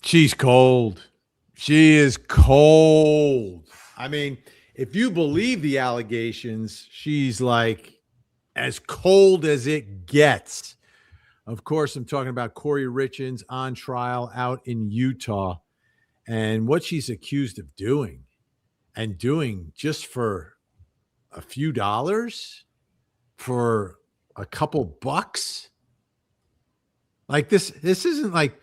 She's cold. She is cold. I mean, if you believe the allegations, she's like as cold as it gets. Of course, I'm talking about Kouri Richins on trial out in Utah and what she's accused of doing and doing just for a few dollars, for a couple bucks. Like this isn't like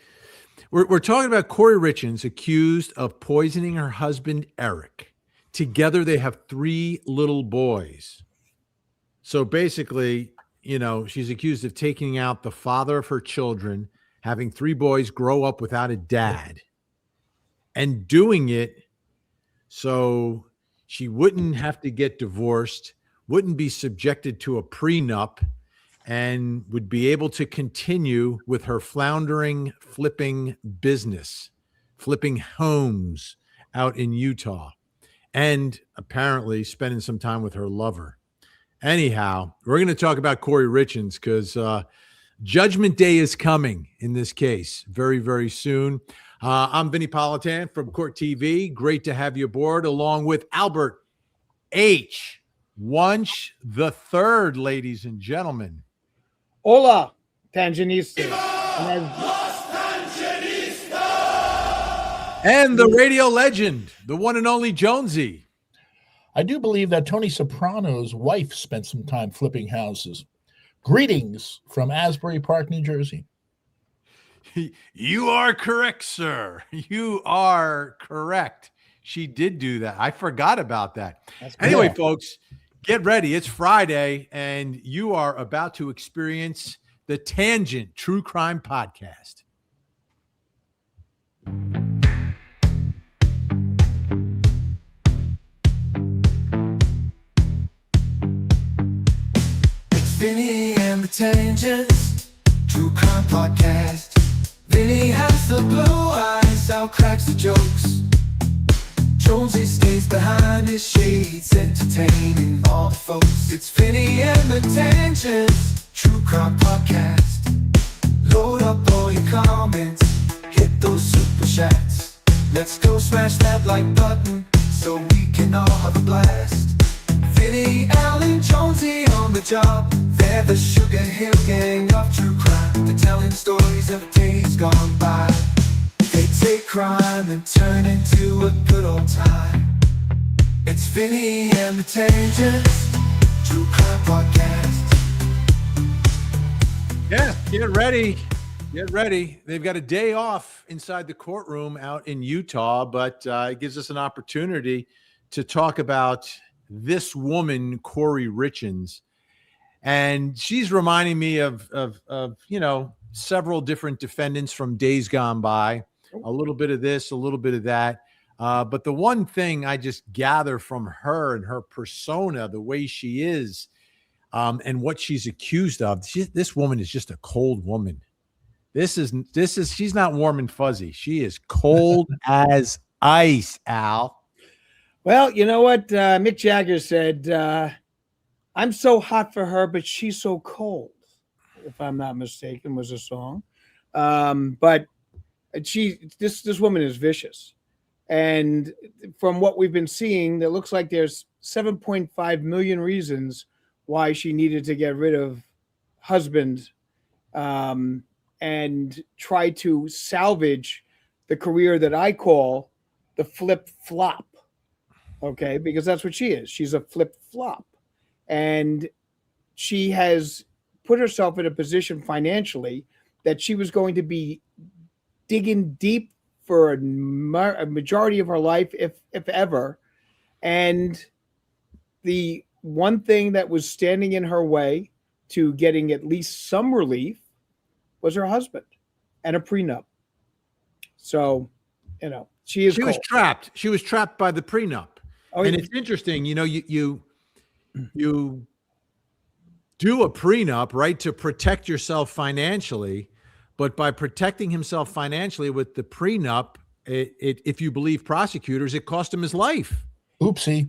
we're talking about Kouri Richins accused of poisoning her husband, Eric. Together, they have 3 little boys. So basically, she's accused of taking out the father of her children, having 3 boys grow up without a dad, and doing it so she wouldn't have to get divorced, wouldn't be subjected to a prenup, and would be able to continue with her floundering flipping business, flipping homes out in Utah, and apparently spending some time with her lover. Anyhow, we're going to talk about Kouri Richins because Judgment Day is coming in this case very, very soon. I'm Vinny Politan from Court TV. Great to have you aboard, along with Albert H. Wunsch the third, ladies and gentlemen. Hola, Tangenista. And the radio legend, the one and only Jonesy. I do believe that Tony Soprano's wife spent some time flipping houses. Greetings from Asbury Park, New Jersey. You are correct, sir. You are correct. She did do that. I forgot about that. Anyway, folks, get ready. It's Friday, and you are about to experience the Tangent True Crime Podcast. It's Vinny and the Tangent True Crime Podcast. Vinny has the blue eyes, Al cracks the jokes. Jonesy stays behind his shades, entertaining all the folks. It's Vinny and the Tangent True Crime Podcast. Load up all your comments, hit those super chats. Let's go smash that like button so we can all have a blast. Vinny, Al, and Jonesy on the job. They're the Sugar Hill Gang of true crime. They're telling stories of days gone by. They take crime and turn into a good old time. It's Vinny and the Tangent True Crime Podcast. Yeah, get ready. Get ready. They've got a day off inside the courtroom out in Utah, but it gives us an opportunity to talk about this woman, Kouri Richins. And she's reminding me of several different defendants from days gone by. A little bit of this, a little bit of that. But the one thing I just gather from her and her persona, the way she is, and what she's accused of, this woman is just a cold woman. She's not warm and fuzzy. She is cold as ice, Al. Well, you know what? Mick Jagger said, I'm so hot for her, but she's so cold, if I'm not mistaken, was a song. But this woman is vicious. And from what we've been seeing, it looks like there's 7.5 million reasons why she needed to get rid of husband and try to salvage the career that I call the flip flop. Okay, because that's what she is. She's a flip flop. And she has put herself in a position financially that she was going to be digging deep for a majority of her life, if ever. And the one thing that was standing in her way to getting at least some relief was her husband and a prenup. So, she was trapped. She was trapped by the prenup. Oh, and it's interesting, you do a prenup, right, to protect yourself financially, but by protecting himself financially with the prenup, if you believe prosecutors, it cost him his life. Oopsie.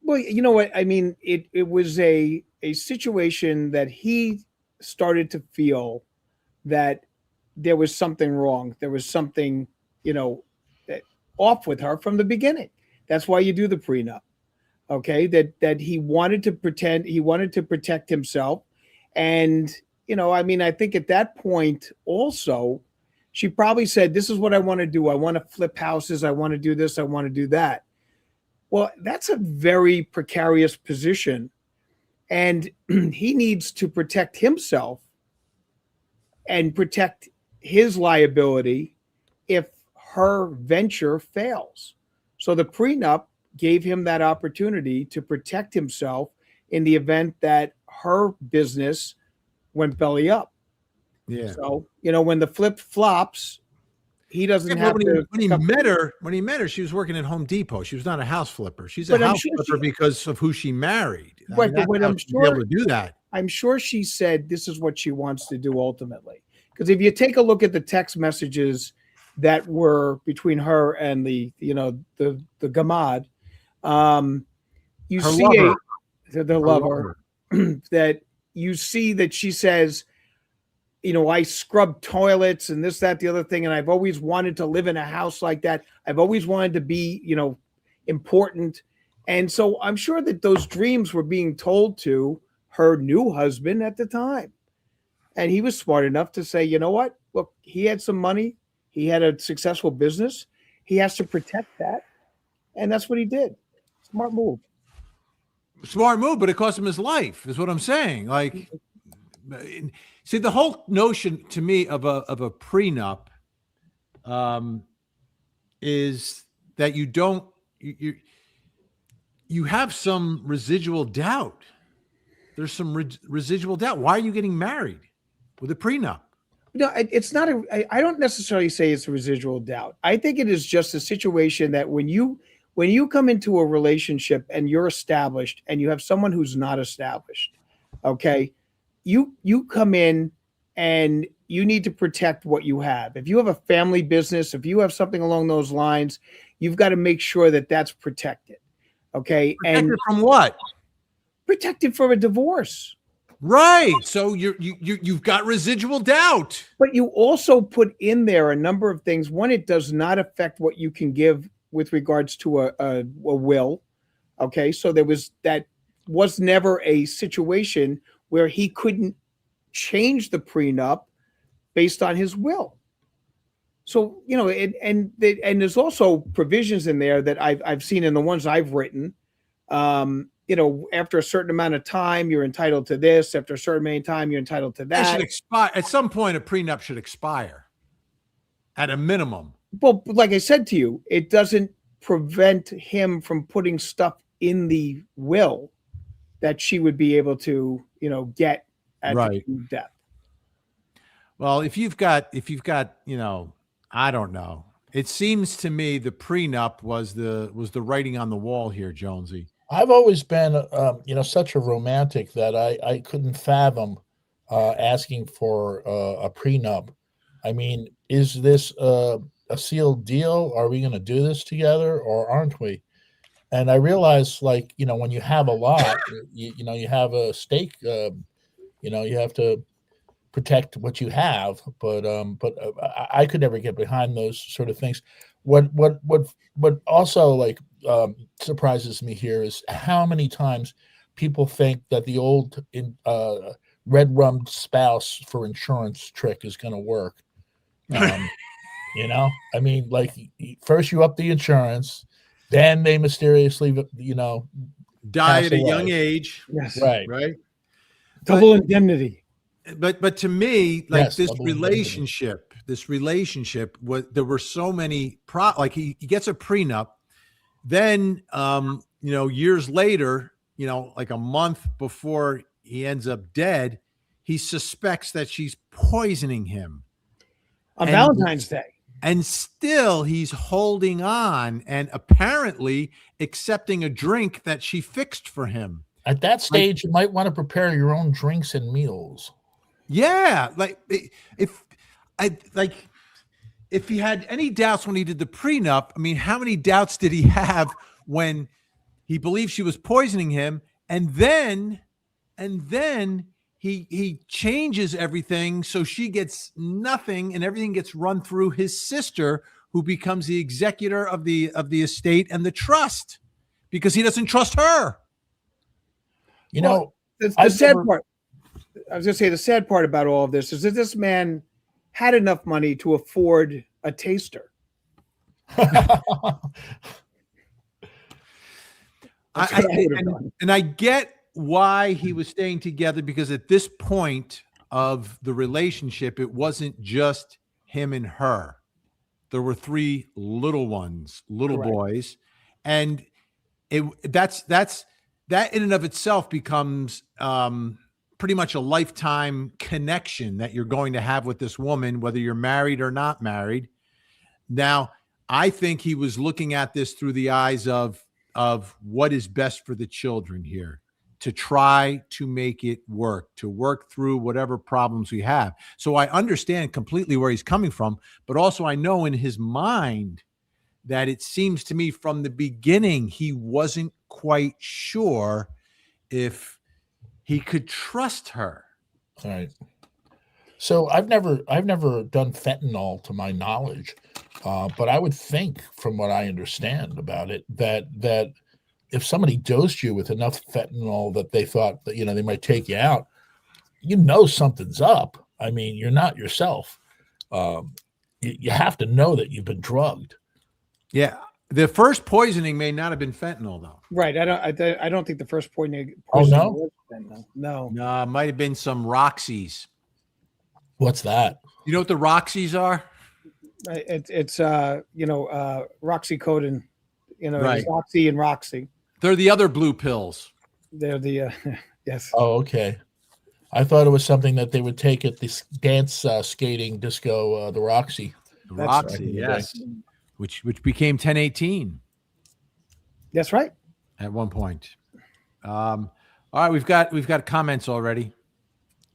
Well, you know what? I mean, it was a situation that he started to feel that there was something wrong. There was something, that off with her from the beginning. That's why you do the prenup. Okay, that he wanted to protect himself. And, I think at that point also, she probably said, this is what I want to do. I want to flip houses. I want to do this. I want to do that. Well, that's a very precarious position. And he needs to protect himself and protect his liability if her venture fails. So the prenup gave him that opportunity to protect himself in the event that her business went belly up. Yeah. So, when the flip flops, he doesn't have to. When he met her, she was working at Home Depot. She was not a house flipper. She's a But I'm house sure flipper because of who she married. Right, but that's what how I'm she'd be able sure- to do that. I'm sure she said this is what she wants to do ultimately. Because if you take a look at the text messages that were between her and the gamad, you Her see lover. the lover that you see that she says, I scrub toilets and this, that, the other thing. And I've always wanted to live in a house like that. I've always wanted to be, important. And so I'm sure that those dreams were being told to her new husband at the time. And he was smart enough to say, you know what? Look, he had some money. He had a successful business. He has to protect that. And that's what he did. Smart move. Smart move, but it cost him his life, is what I'm saying. Like, see, the whole notion to me of a prenup is that you have some residual doubt. There's some residual doubt. Why are you getting married with a prenup? No, it's not I don't necessarily say it's a residual doubt. I think it is just a situation that when you come into a relationship and you're established and you have someone who's not established, okay, you come in and you need to protect what you have. If you have a family business, if you have something along those lines, you've got to make sure that that's protected. Okay. Protected from what? Protected from a divorce. Right. So you've got residual doubt. But you also put in there a number of things. One, it does not affect what you can give with regards to a will. Okay. So that was never a situation where he couldn't change the prenup based on his will. So, and there's also provisions in there that I've seen in the ones I've written. After a certain amount of time, you're entitled to this. After a certain amount of time, you're entitled to that. It should expire. At some point, a prenup should expire at a minimum. Well, like I said to you, it doesn't prevent him from putting stuff in the will that she would be able to, get at death. Well, if you've got, I don't know. It seems to me the prenup was the writing on the wall here, Jonesy. I've always been, such a romantic that I couldn't fathom asking for a prenup. I mean, is this a sealed deal? Are we going to do this together or aren't we? And I realize, when you have a lot, you have a stake. You have to protect what you have. But I could never get behind those sort of things. What also surprises me here is how many times people think that the old red rum spouse for insurance trick is going to work. First you up the insurance, then they mysteriously, die at a young age. Yes. Right. Double indemnity. But to me, Yes, this relationship, there were so many he gets a prenup, then years later, like a month before he ends up dead, he suspects that she's poisoning him On Valentine's Day. And still he's holding on and apparently accepting a drink that she fixed for him. At that stage, you might want to prepare your own drinks and meals. Yeah, if he had any doubts when he did the prenup, I mean, how many doubts did he have when he believed she was poisoning him, and then he changes everything so she gets nothing, and everything gets run through his sister, who becomes the executor of the estate and the trust, because he doesn't trust her. You Well, know, the I've sad never- part. I was going to say the sad part about all of this is that this man had enough money to afford a taster. That's what I would have done. And I get why he was staying together, because at this point of the relationship, it wasn't just him and her. There were 3 little ones, little Correct. boys, and that in and of itself becomes pretty much a lifetime connection that you're going to have with this woman, whether you're married or not married. Now, I think he was looking at this through the eyes of what is best for the children here, to try to make it work, to work through whatever problems we have. So I understand completely where he's coming from, but also I know in his mind that it seems to me from the beginning he wasn't quite sure if he could trust her. All right. So I've never done fentanyl to my knowledge, but I would think, from what I understand about it, that if somebody dosed you with enough fentanyl that they thought that they might take you out, something's up. I mean, you're not yourself. You have to know that you've been drugged. Yeah. The first poisoning may not have been fentanyl, though. Right. I don't think the first poisoning. Oh, no? was fentanyl. No. No, it might have been some Roxys. What's that? You know what the Roxys are? It's Roxycodone. Right. It's Roxy and Roxy. They're the other blue pills. They're the yes. Oh, okay. I thought it was something that they would take at this dance skating disco, the Roxy. The That's Roxy, right. yes. Which became 1018 That's right. at one point. All right, we've got comments already.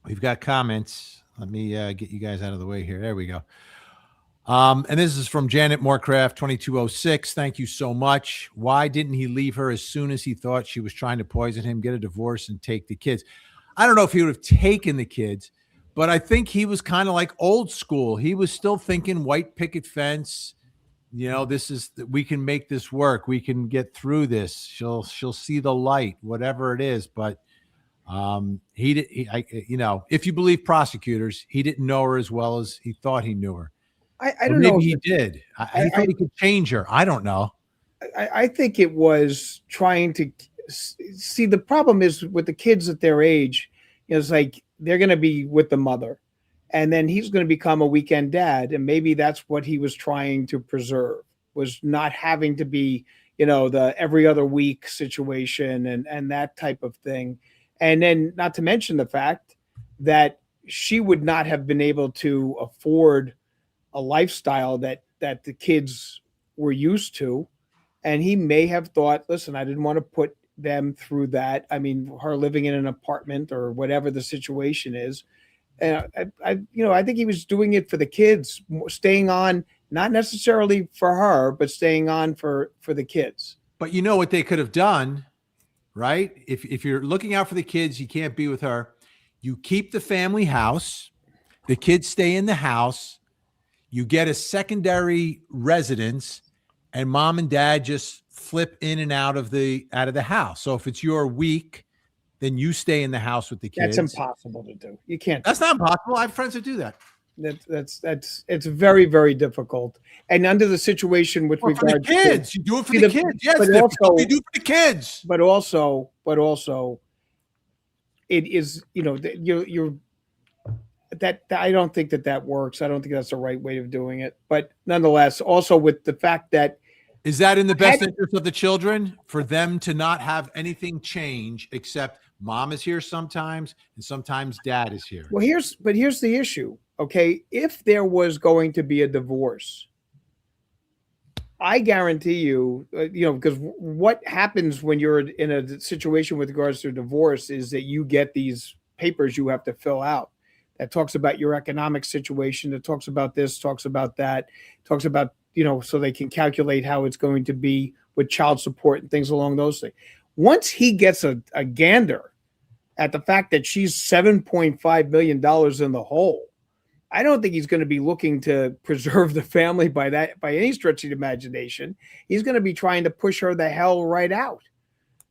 We've got comments. Let me get you guys out of the way here. There we go. And this is from Janet Moorcraft 2206. Thank you so much. Why didn't he leave her as soon as he thought she was trying to poison him, get a divorce, and take the kids? I don't know if he would have taken the kids, but I think he was kind of like old school. He was still thinking white picket fence. We can make this work. We can get through this. She'll see the light, whatever it is. But if you believe prosecutors, he didn't know her as well as he thought he knew her. I don't know. Maybe he did. He thought he could change her. I don't know. I think it was trying to see. The problem is with the kids at their age, it's like they're going to be with the mother, and then he's going to become a weekend dad, and maybe that's what he was trying to preserve, was not having to be, the every other week situation and that type of thing. And then not to mention the fact that she would not have been able to afford a lifestyle that the kids were used to. And he may have thought, listen, I didn't want to put them through that. I mean, her living in an apartment or whatever the situation is. And I think he was doing it for the kids, staying on, not necessarily for her, but staying on for the kids. But you know what they could have done, right? If you're looking out for the kids, you can't be with her. You keep the family house. The kids stay in the house. You get a secondary residence, and mom and dad just flip in and out of the house. So if it's your week, then you stay in the house with the kids. That's impossible to do. You can't. That's not impossible. I have friends that do that. It's very, very difficult. And under the situation with Well, for regard the kids, to, you do it for the kids. Yes, but you also- do it for the kids. but also it is, you're that I don't think that works. I don't think that's the right way of doing it. But nonetheless, also with the fact that Is that in the best interest of the children for them to not have anything change except mom is here sometimes and sometimes dad is here? well, here's the issue. Okay, if there was going to be a divorce, I guarantee you, because what happens when you're in a situation with regards to divorce is that you get these papers you have to fill out that talks about your economic situation, that talks about this, talks about that, talks about, so they can calculate how it's going to be with child support and things along those things. Once he gets a gander at the fact that she's $7.5 million in the hole, I don't think he's going to be looking to preserve the family by any stretch of the imagination. He's going to be trying to push her the hell right out.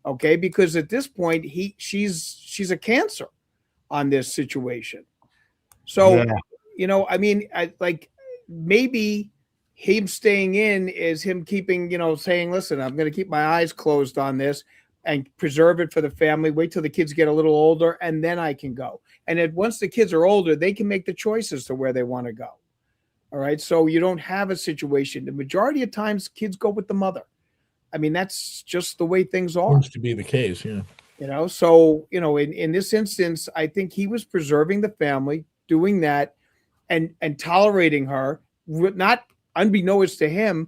Okay, because at this point she's a cancer on this situation. So, I mean, maybe him staying in is him keeping, saying, listen, I'm going to keep my eyes closed on this and preserve it for the family. Wait till the kids get a little older, and then I can go. And then once the kids are older, they can make the choices to where they want to go. All right. So you don't have a situation. The majority of times kids go with the mother. I mean, that's just the way things are. Seems to be the case, yeah. So, in this instance, I think he was preserving the family, doing that, and tolerating her, not unbeknownst to him.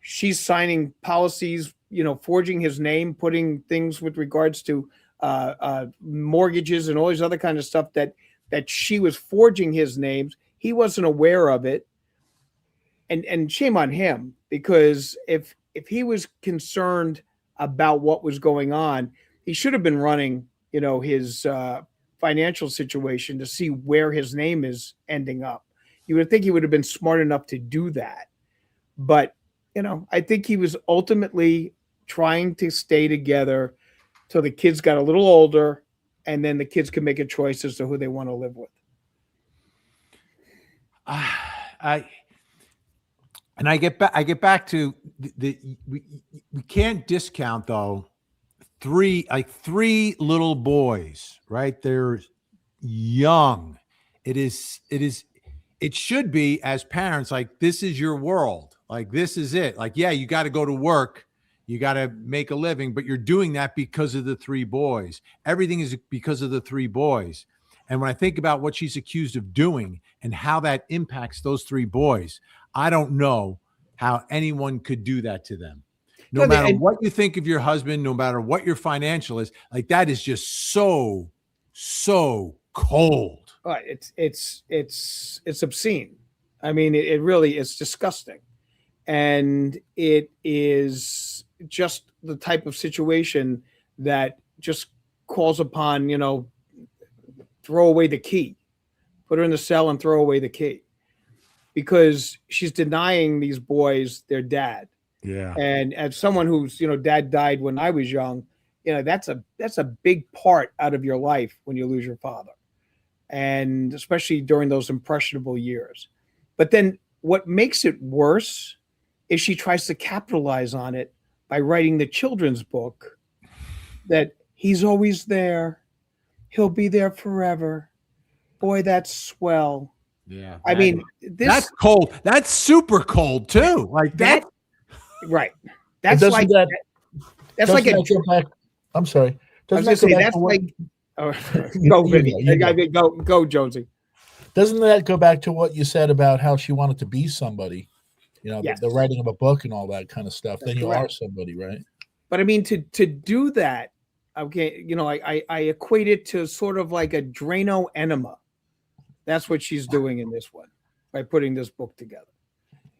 She's signing policies, forging his name, putting things with regards to mortgages and all these other kind of stuff that she was forging his names. He wasn't aware of it. And shame on him, because if he was concerned about what was going on, he should have been running, his financial situation to see where his name is ending up. You would think he would have been smart enough to do that. But, I think he was ultimately trying to stay together till the kids got a little older, and then the kids could make a choice as to who they want to live with. I get back to we can't discount though three little boys, right? They're young. It should be, as parents, like, this is your world. Like, this is it. Like, yeah, you got to go to work. You got to make a living, but you're doing that because of the three boys. Everything is because of the three boys. And when I think about what she's accused of doing and how that impacts those three boys, I don't know how anyone could do that to them. No matter what you think of your husband, no matter what your financial is, like, that is just so cold. It's obscene. I mean, it really is disgusting. And it is just the type of situation that just calls upon, throw away the key, put her in the cell and throw away the key, because she's denying these boys their dad. Yeah. And as someone who's, dad died when I was young, that's a big part out of your life when you lose your father, and especially during those impressionable years. But then what makes it worse is she tries to capitalize on it by writing the children's book that he's always there. He'll be there forever. Boy, that's swell. Yeah. I mean, that's cold. That's super cold too. Like that. Right. That's like that's like a. I'm sorry. I was going to say that's like. Go, Vinny. Go, Jonesy. Doesn't that go back to what you said about how she wanted to be somebody? Yes. The writing of a book and all that kind of stuff. That's then you correct. are somebody, right? But I mean, to do that, okay, I equate it to sort of like a Drano enema. That's what she's doing in this one by putting this book together.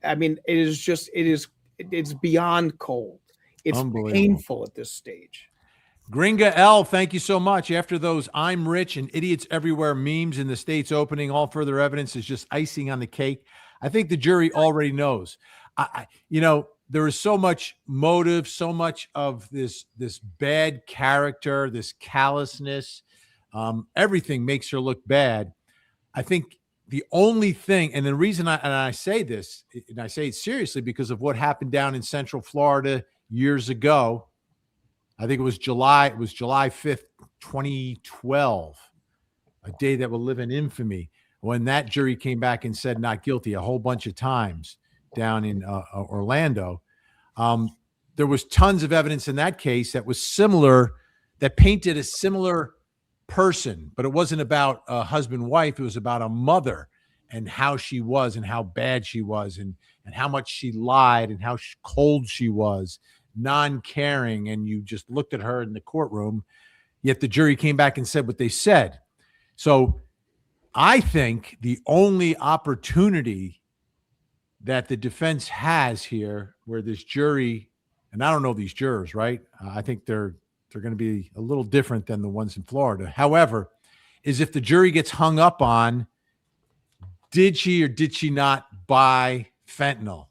I mean, it's beyond cold. It's painful at this stage. Gringa L, thank you so much. After those I'm rich and idiots everywhere memes in the state's opening, all further evidence is just icing on the cake. I think the jury already knows. There is so much motive, so much of this bad character, this callousness. Everything makes her look bad. I think the only thing, and the reason I say this, and I say it seriously, because of what happened down in Central Florida years ago. I think it was July 5th, 2012, a day that will live in infamy, when that jury came back and said not guilty a whole bunch of times down in Orlando. There was tons of evidence in that case that was similar, that painted a similar person, but it wasn't about a husband-wife. It was about a mother and how she was and how bad she was and how much she lied and how cold she was, non-caring. And you just looked at her in the courtroom, yet the jury came back and said what they said. So I think the only opportunity that the defense has here, where this jury, and I don't know these jurors, right? I think they're they're going to be a little different than the ones in Florida. However, is if the jury gets hung up on, did she or did she not buy fentanyl?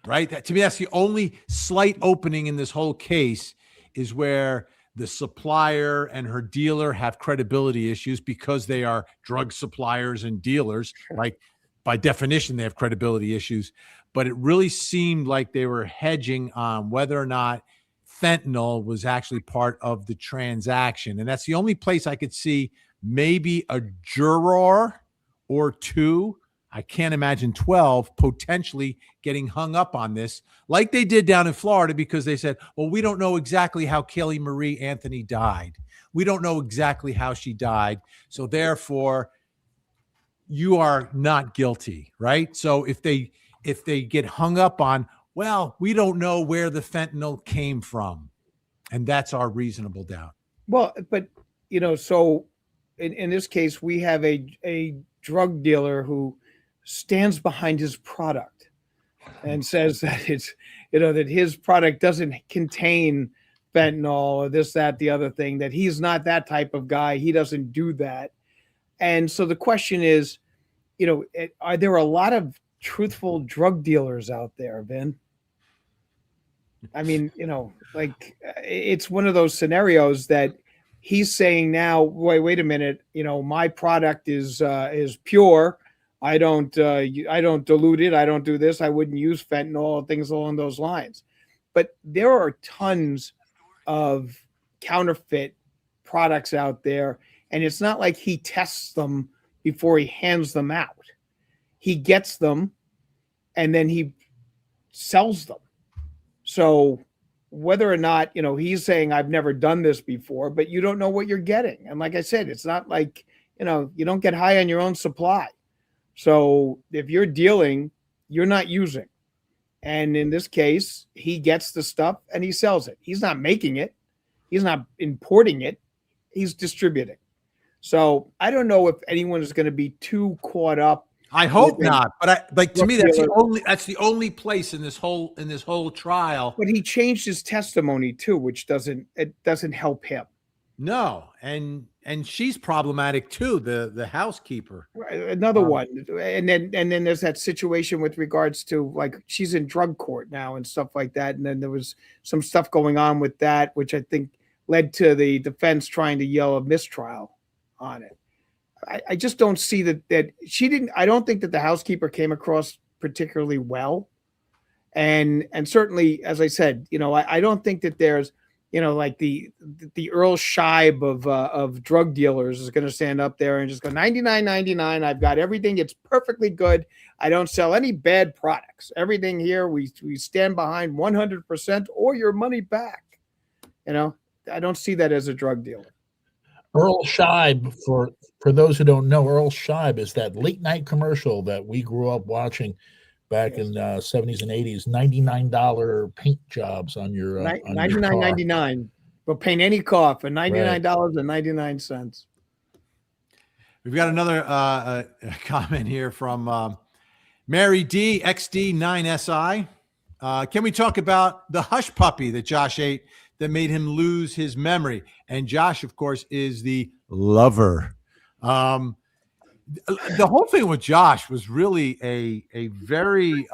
Right? To me, that's the only slight opening in this whole case, is where the supplier and her dealer have credibility issues because they are drug suppliers and dealers. Like, by definition, they have credibility issues. But it really seemed like they were hedging on whether or not fentanyl was actually part of the transaction. And that's the only place I could see maybe a juror or two, I can't imagine 12, potentially getting hung up on this, like they did down in Florida, because they said, well, we don't know exactly how Kelly Marie Anthony died. We don't know exactly how she died. So therefore, you are not guilty, right? So if they get hung up on, well, we don't know where the fentanyl came from, and that's our reasonable doubt. Well, but so in this case, we have a drug dealer who stands behind his product and says that it's that his product doesn't contain fentanyl or this, that, the other thing, that he's not that type of guy. He doesn't do that. And so the question is, are there a lot of truthful drug dealers out there, Vin? I mean, it's one of those scenarios that he's saying now, wait a minute, my product is pure. I don't dilute it. I don't do this. I wouldn't use fentanyl, things along those lines. But there are tons of counterfeit products out there, and it's not like he tests them before he hands them out. He gets them and then he sells them. So whether or not, he's saying, I've never done this before, but you don't know what you're getting. And like I said, it's not like, you don't get high on your own supply. So if you're dealing, you're not using. And in this case, he gets the stuff and he sells it. He's not making it. He's not importing it. He's distributing. So I don't know if anyone is going to be too caught up. I hope not, but to me, that's the only place in this whole trial. But he changed his testimony too, which doesn't help him. No, and she's problematic too, the housekeeper. Another one, and then there's that situation with regards to, like, she's in drug court now and stuff like that, and then there was some stuff going on with that, which I think led to the defense trying to yell a mistrial on it. I just don't see that she didn't. I don't think that the housekeeper came across particularly well, and certainly, as I said, I don't think that there's, like the Earl Scheib of drug dealers is going to stand up there and just go $99.99. I've got everything. It's perfectly good. I don't sell any bad products. Everything here we stand behind 100% or your money back. I don't see that as a drug dealer. Earl Scheib, for those who don't know, Earl Scheib is that late night commercial that we grew up watching back in the 70s and 80s. $99 paint jobs on your $99.99. We'll paint any car for $99.99. We've got another comment here from Mary D, XD9SI. Can we talk about the hush puppy that Josh ate that made him lose his memory? And Josh, of course, is the lover. The whole thing with Josh was really a very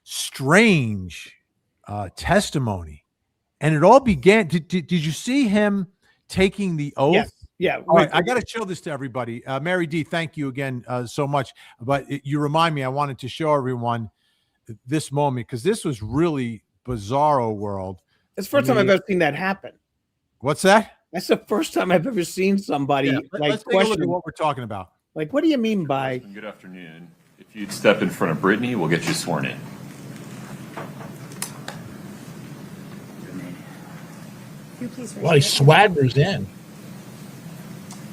strange testimony. And it all began. Did you see him taking the oath? Yes. Yeah. All right, I got to show this to everybody. Mary D, thank you again so much. But you remind me, I wanted to show everyone this moment because this was really bizarro world. It's the first time I've ever seen that happen. What's that? That's the first time I've ever seen somebody let's take a look at what we're talking about. Like, what do you mean by? Good afternoon. If you'd step in front of Brittany, we'll get you sworn in. Well, he swaggers in.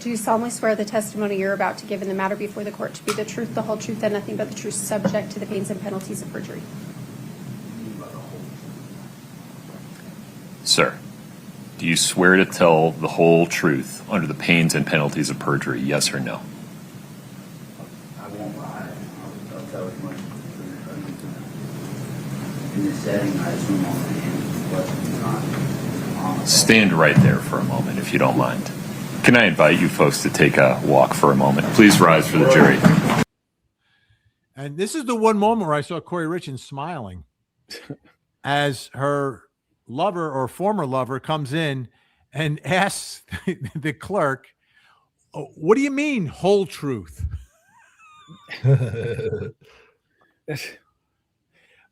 Do you solemnly swear the testimony you're about to give in the matter before the court to be the truth, the whole truth, and nothing but the truth, subject to the pains and penalties of perjury? Sir, do you swear to tell the whole truth under the pains and penalties of perjury, yes or no? I won't lie. I'll tell as much as in this setting. I assume all the answers to questions not honest. Stand right there for a moment, if you don't mind. Can I invite you folks to take a walk for a moment? Please rise for the jury. And this is the one moment where I saw Kouri Richins smiling as her lover or former lover comes in and asks the clerk, "Oh, what do you mean, whole truth?"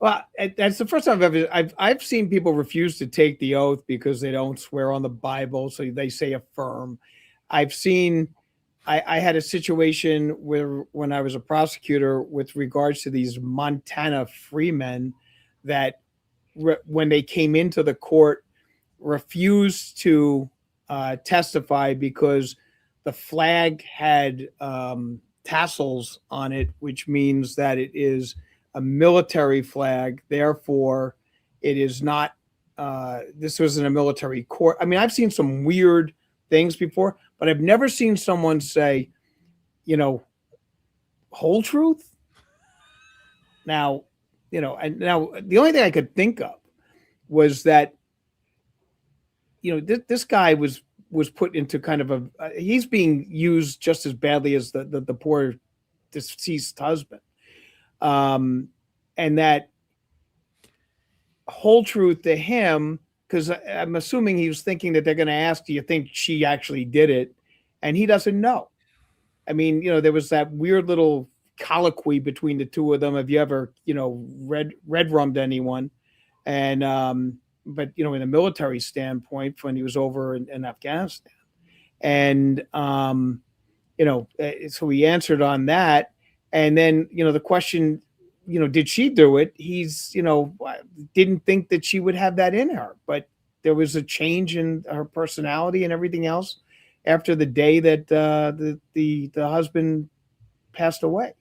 Well, that's the first time I've seen people refuse to take the oath because they don't swear on the Bible, so they say affirm. I've seen. I had a situation where when I was a prosecutor with regards to these Montana freemen that when they came into the court refused to testify because the flag had tassels on it, which means that it is a military flag. Therefore, it is not. This wasn't a military court. I mean, I've seen some weird things before, but I've never seen someone say, whole truth. Now, and now the only thing I could think of was that, this guy was put into kind of he's being used just as badly as the poor deceased husband. And that whole truth to him, because I'm assuming he was thinking that they're going to ask, do you think she actually did it? And he doesn't know. I mean, there was that weird little colloquy between the two of them. Have you ever, red rummed anyone? And, but, in a military standpoint, when he was over in Afghanistan. And, so he answered on that. And then, the question, did she do it? He's, didn't think that she would have that in her, but there was a change in her personality and everything else after the day that the husband passed away.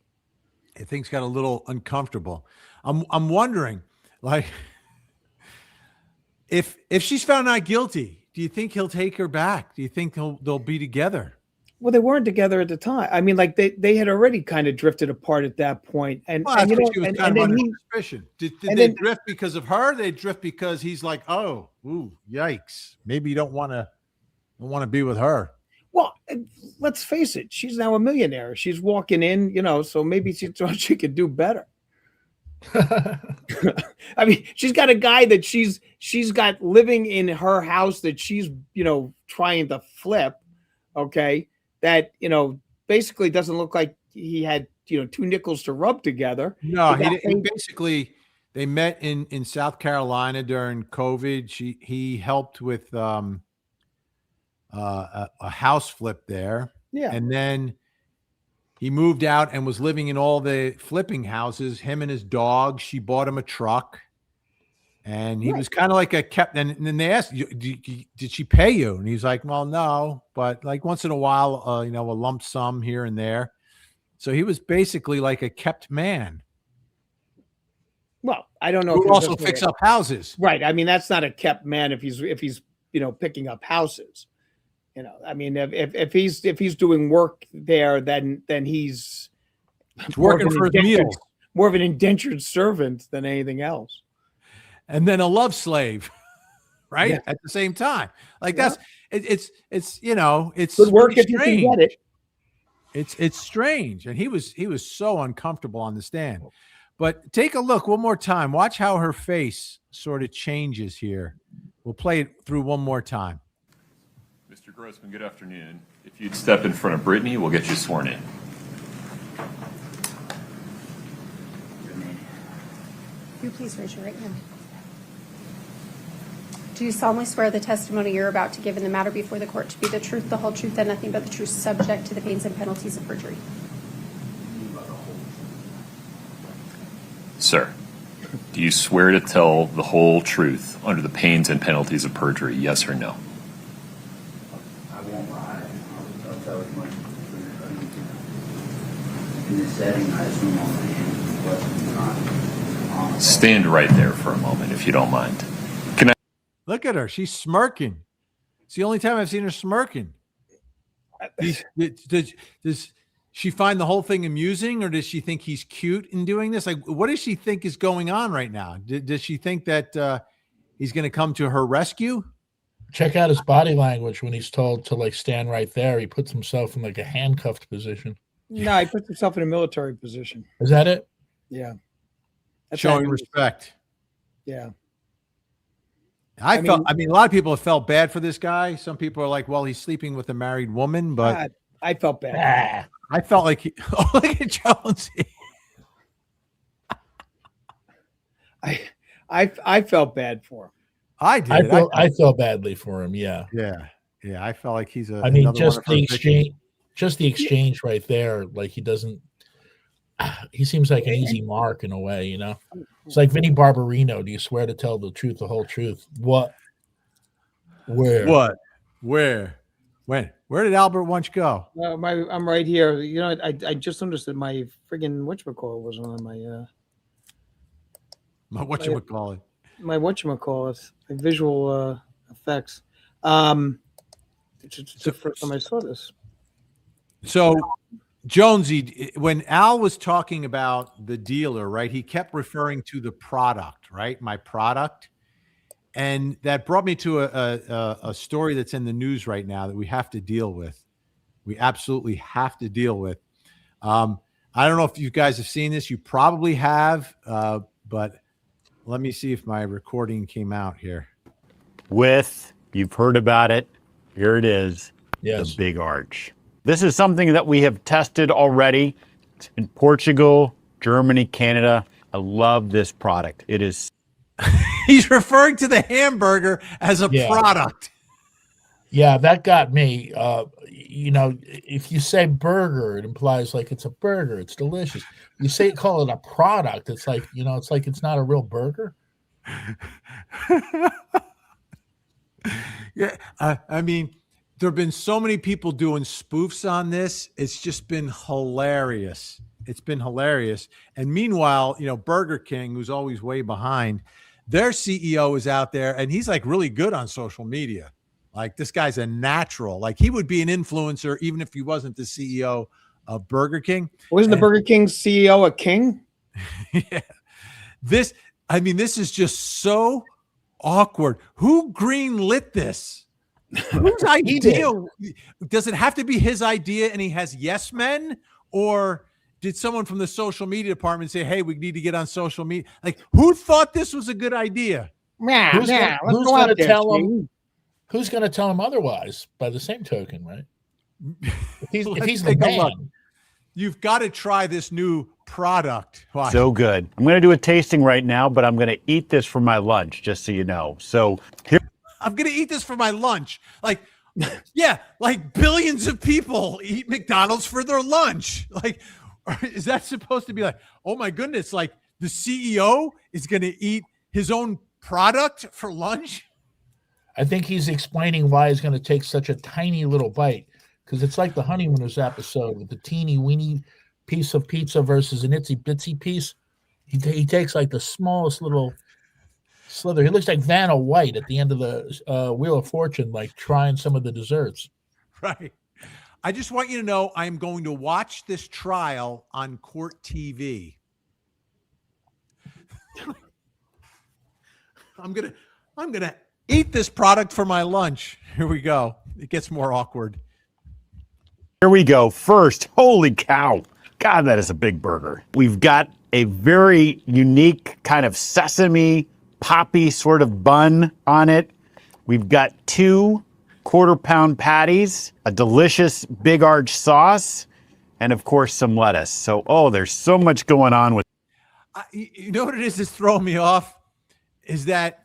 Things got a little uncomfortable. I'm wondering, like, if she's found not guilty, do you think he'll take her back? Do you think they'll be together? Well, they weren't together at the time. I mean, like they had already kind of drifted apart at that point. And, well, and that's what she was kind of under suspicion. Did they drift because of her? They drift because he's like, oh, ooh, yikes. Maybe you don't want to be with her. Well, let's face it. She's now a millionaire. She's walking in, so maybe she thought she could do better. I mean, she's got a guy that she's got living in her house that she's, trying to flip. Okay. That, basically doesn't look like he had, two nickels to rub together. No, he basically, they met in South Carolina during COVID. He helped with a house flip there. Yeah. And then he moved out and was living in all the flipping houses, him and his dog. She bought him a truck. And he was kind of like and then they asked, did she pay you? And he's like, well, no, but like once in a while, a lump sum here and there. So he was basically like a kept man. Well, I don't know. Who also fix up houses. Right. I mean, that's not a kept man if he's picking up houses. I mean, if he's doing work there, then he's working for his meals. More of an indentured servant than anything else. And then a love slave, right? Yeah. At the same time. Like that's it's good work if you can get it. It's strange. And he was so uncomfortable on the stand. But take a look one more time. Watch how her face sort of changes here. We'll play it through one more time. Mr. Grossman, good afternoon. If you'd step in front of Brittany, we'll get you sworn in. You please raise your right hand. Do you solemnly swear the testimony you're about to give in the matter before the court to be the truth, the whole truth, and nothing but the truth, subject to the pains and penalties of perjury? Sir, do you swear to tell the whole truth under the pains and penalties of perjury, yes or no? I won't lie. I'll tell as much truth as I need to. In this setting, I assume all the answers to questions not honest. Stand right there for a moment, if you don't mind. Look at her. She's smirking. It's the only time I've seen her smirking. Does she find the whole thing amusing, or does she think he's cute in doing this? Like, what does she think is going on right now? Does she think that he's going to come to her rescue? Check out his body language when he's told to like stand right there. He puts himself in like a handcuffed position. No, he puts himself in a military position. Is that it? Yeah. That's Showing how he- respect. Yeah. I mean, mean, a lot of people have felt bad for this guy. Some people are like, well, he's sleeping with a married woman, but God, I felt bad. Ah, I felt like he, oh, look at Jonesy. I felt bad for him. I did. I feel badly for him. Yeah. Yeah. Yeah. I felt like he's a, I mean, another one just of her the victims. exchange, just the exchange right there. Like he doesn't. He seems like an easy mark in a way, you know. It's like Vinnie Barbarino. Do you swear to tell the truth, the whole truth? What? Where? What? Where? When? Where did Albert Wunsch go? I'm right here. You know, I just noticed that my friggin' whatchamacallit wasn't on Whatchamacallit? my whatchamacallit, my visual effects. It's the first time I saw this. So, Jonesy, when Al was talking about the dealer, right, he kept referring to the product, right? My product. And that brought me to a story that's in the news right now that we have to deal with. We absolutely have to deal with. I don't know if you guys have seen this. You probably have, but let me see if my recording came out here. You've heard about it. Here it is. Yes. The big arch. This is something that we have tested already. It's in Portugal, Germany, Canada. I love this product. It is. He's referring to the hamburger as a product. Yeah, that got me. You know, if you say burger, it implies like it's a burger. It's delicious. You say call it a product. It's like, you know, it's like it's not a real burger. Yeah, I mean, there have been so many people doing spoofs on this. It's just been hilarious. It's been hilarious. And meanwhile, you know, Burger King, who's always way behind, their CEO is out there and he's like really good on social media. Like this guy's a natural. Like he would be an influencer even if he wasn't the CEO of Burger King. Wasn't the Burger King CEO a king? Yeah. This is just so awkward. Who greenlit this? Whose idea? Does it have to be his idea and he has yes men? Or did someone from the social media department say, hey, we need to get on social media? Like, who thought this was a good idea? Who's going to tell him? Who's going to tell him otherwise? By the same token, right? If he's the man, you've got to try this new product. Watch. So good. I'm going to do a tasting right now, but I'm going to eat this for my lunch, just so you know. So here. I'm going to eat this for my lunch. Like, yeah, like billions of people eat McDonald's for their lunch. Like, is that supposed to be like, oh my goodness, like the CEO is going to eat his own product for lunch? I think he's explaining why he's going to take such a tiny little bite, because it's like the Honeymooners episode with the teeny weeny piece of pizza versus an itsy bitsy piece. He takes like the smallest little slither. He looks like Vanna White at the end of the Wheel of Fortune, like trying some of the desserts. Right. I just want you to know I'm going to watch this trial on Court TV. I'm gonna eat this product for my lunch. Here we go. It gets more awkward. Here we go. First, holy cow. God, that is a big burger. We've got a very unique kind of sesame poppy sort of bun on it. We've got 2 quarter-pound patties, a delicious big arch sauce, and of course some lettuce. So, there's so much going on with. You know what it is that's throwing me off? Is that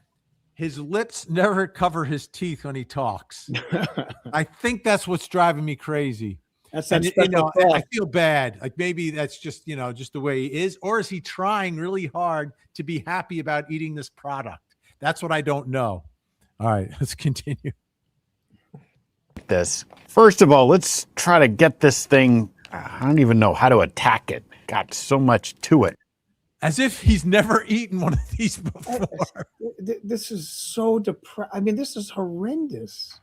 his lips never cover his teeth when he talks. I think that's what's driving me crazy. That's and I feel bad. Like maybe that's just, just the way he is. Or is he trying really hard to be happy about eating this product? That's what I don't know. All right, let's continue. This. First of all, let's try to get this thing. I don't even know how to attack it. Got so much to it. As if he's never eaten one of these before. This is so depressing. I mean, this is horrendous.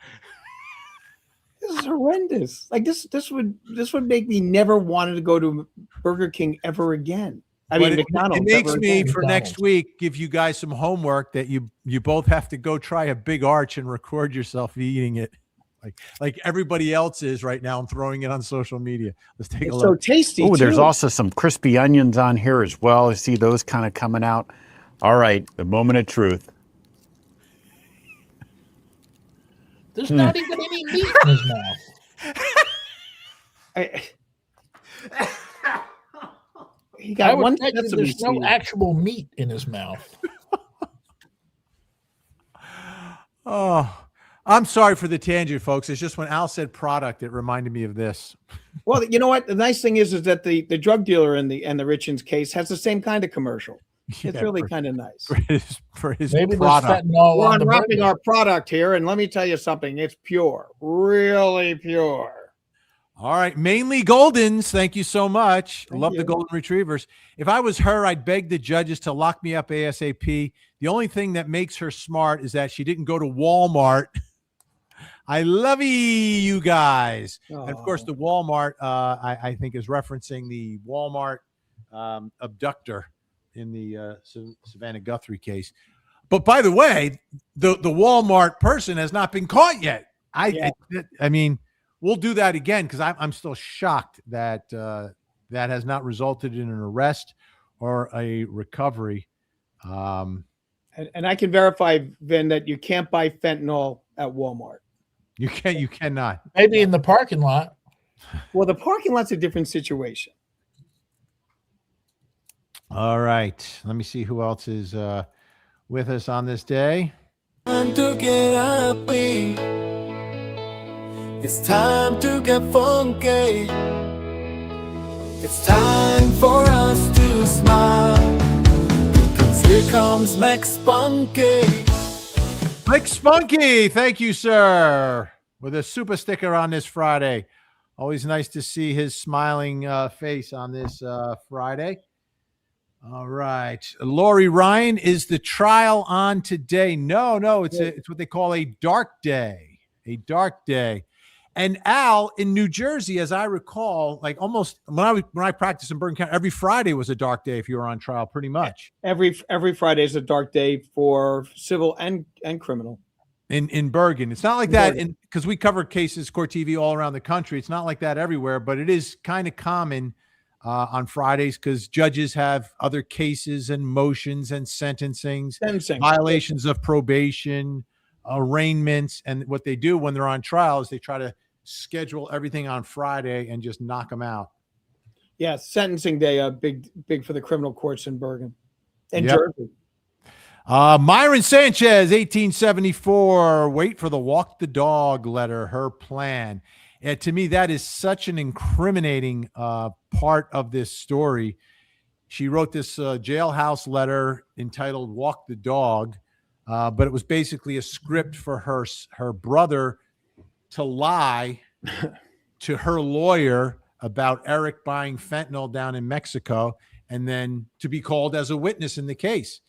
This is horrendous. Like this would make me never wanted to go to Burger King ever again. I mean, But McDonald's. it makes that me very for thing. next week give you guys some homework that you both have to go try a big arch and record yourself eating it, like everybody else is right now. I'm throwing it on social media. Let's take a It's so look. tasty. Oh, there's too. also some crispy onions on here as well. I see those kind of coming out. All right, the moment of truth. There's not even any meat in his mouth. He I got would one. bet you Sesame there's no seed. actual meat in his mouth. Oh, I'm sorry for the tangent, folks. It's just when Al said product, it reminded me of this. Well, you know what? The nice thing is that the drug dealer in the Richens case has the same kind of commercial. It's Yeah, really kind of nice. for his Maybe there's product. fentanyl We're on the unwrapping burger. our product here, and let me tell you something. It's pure, really pure. All right, mainly Goldens. Thank you so much. Thank Love you. the Golden Retrievers. If I was her, I'd beg the judges to lock me up ASAP. The only thing that makes her smart is that she didn't go to Walmart. I love you guys. And of course, the Walmart, I think, is referencing the Walmart abductor in the Savannah Guthrie case. But by the way, the Walmart person has not been caught yet. I mean, we'll do that again because I'm still shocked that that has not resulted in an arrest or a recovery. And I can verify, Vin, that you can't buy fentanyl at Walmart. You cannot. Maybe in the parking lot. Well, the parking lot's a different situation. All right. Let me see who else is with us on this day. Time to get happy. It's time to get funky. It's time for us to smile. Because here comes Max Spunky. Mike Spunky, thank you, sir, with a super sticker on this Friday. Always nice to see his smiling face on this Friday. All right. Lori Ryan, is the trial on today? No, it's what they call a dark day. A dark day. And Al, in New Jersey, as I recall, like almost when I practiced in Bergen County, every Friday was a dark day if you were on trial, pretty much. Every Friday is a dark day for civil and criminal. In Bergen. It's not like that because we cover cases, court TV all around the country. It's not like that everywhere, but it is kind of common on Fridays because judges have other cases and motions and sentencing, violations of probation, arraignments. And what they do when they're on trial is they try to schedule everything on Friday and just knock them out. Yeah, sentencing day, big for the criminal courts in Bergen and Jersey. Myron Sanchez, 1874. Wait for the walk the dog letter, her plan. And to me, that is such an incriminating part of this story. She wrote this jailhouse letter entitled Walk the Dog, but it was basically a script for her brother to lie to her lawyer about Eric buying fentanyl down in Mexico and then to be called as a witness in the case.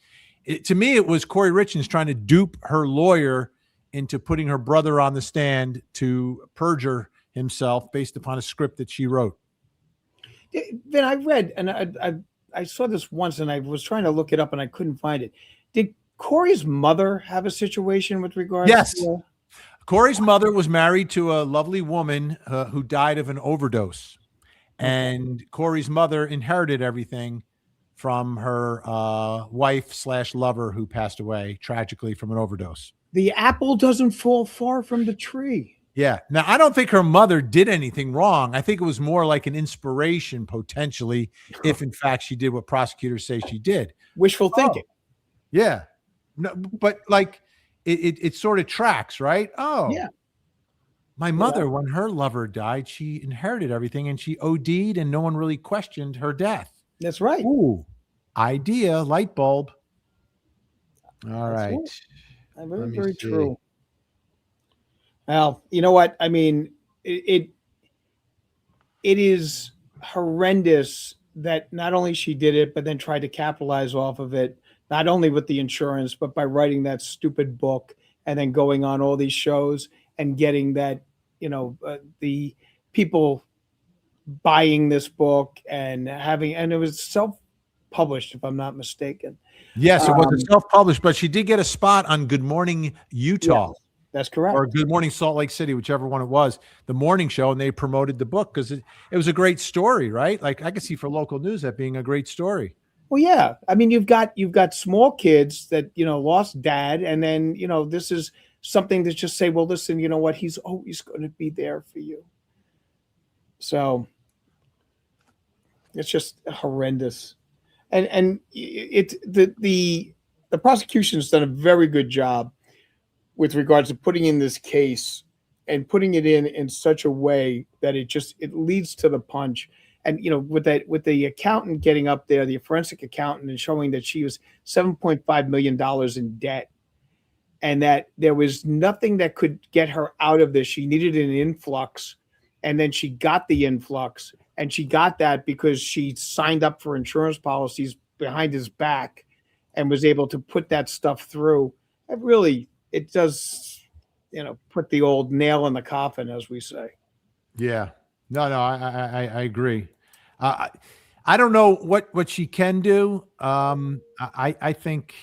To me, it was Kouri Richins trying to dupe her lawyer into putting her brother on the stand to perjure himself based upon a script that she wrote. Then I read, and I saw this once, and I was trying to look it up, and I couldn't find it. Did Kouri's mother have a situation with regards Yes. to Kouri's mother was married to a lovely woman who died of an overdose. And Kouri's mother inherited everything from her wife/lover who passed away tragically from an overdose. the apple doesn't fall far from the tree? Yeah. Now, I don't think her mother did anything wrong. I think it was more like an inspiration, potentially, if in fact she did what prosecutors say she did. Wishful thinking. Yeah. No, but like it sort of tracks, right? Oh, Yeah. My mother, when her lover died, she inherited everything and she OD'd and no one really questioned her death. That's right. Ooh, idea, light bulb. All right. Very, Let me very see. true. Well, you know what? I mean, it is horrendous that not only she did it, but then tried to capitalize off of it, not only with the insurance, but by writing that stupid book and then going on all these shows and getting that, the people buying this book and it was self-published, if I'm not mistaken. Yes, it was self-published, but she did get a spot on Good Morning Utah. Yes, that's correct. Or Good Morning Salt Lake City, whichever one it was, the morning show, and they promoted the book because it was a great story, right? Like I could see for local news that being a great story. Well, yeah. I mean, you've got small kids that, lost dad, and then, this is something to just say, well, listen, you know what? He's always going to be there for you. So it's just horrendous. And the prosecution's done a very good job with regards to putting in this case and putting it in such a way that it leads to the punch. And with the accountant getting up there, the forensic accountant, and showing that she was $7.5 million in debt, and that there was nothing that could get her out of this. She needed an influx, and then she got the influx, and she got that because she signed up for insurance policies behind his back and was able to put that stuff through. It does, put the old nail in the coffin, as we say. Yeah. No, I agree. I don't know what she can do. I think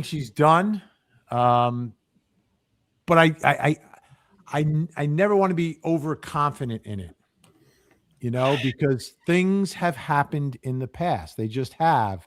she's done. But I never want to be overconfident in it, because things have happened in the past. They just have.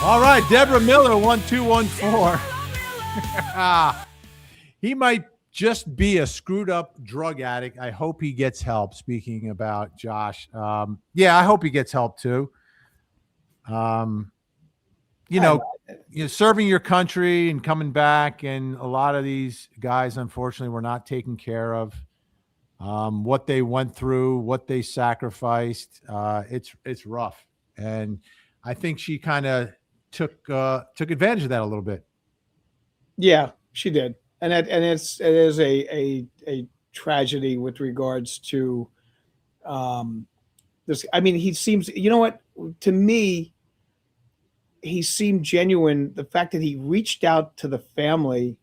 All right, Deborah Miller, 1214. He might just be a screwed up drug addict. I hope he gets help. Speaking about Josh, I hope he gets help too. Serving your country and coming back, and a lot of these guys, unfortunately, were not taken care of. What they went through, what they sacrificed, it's rough, and I think she kind of took advantage of that a little bit. Yeah, she did, and it is a tragedy with regards to this. I mean, he seems, to me, he seemed genuine. The fact that he reached out to the family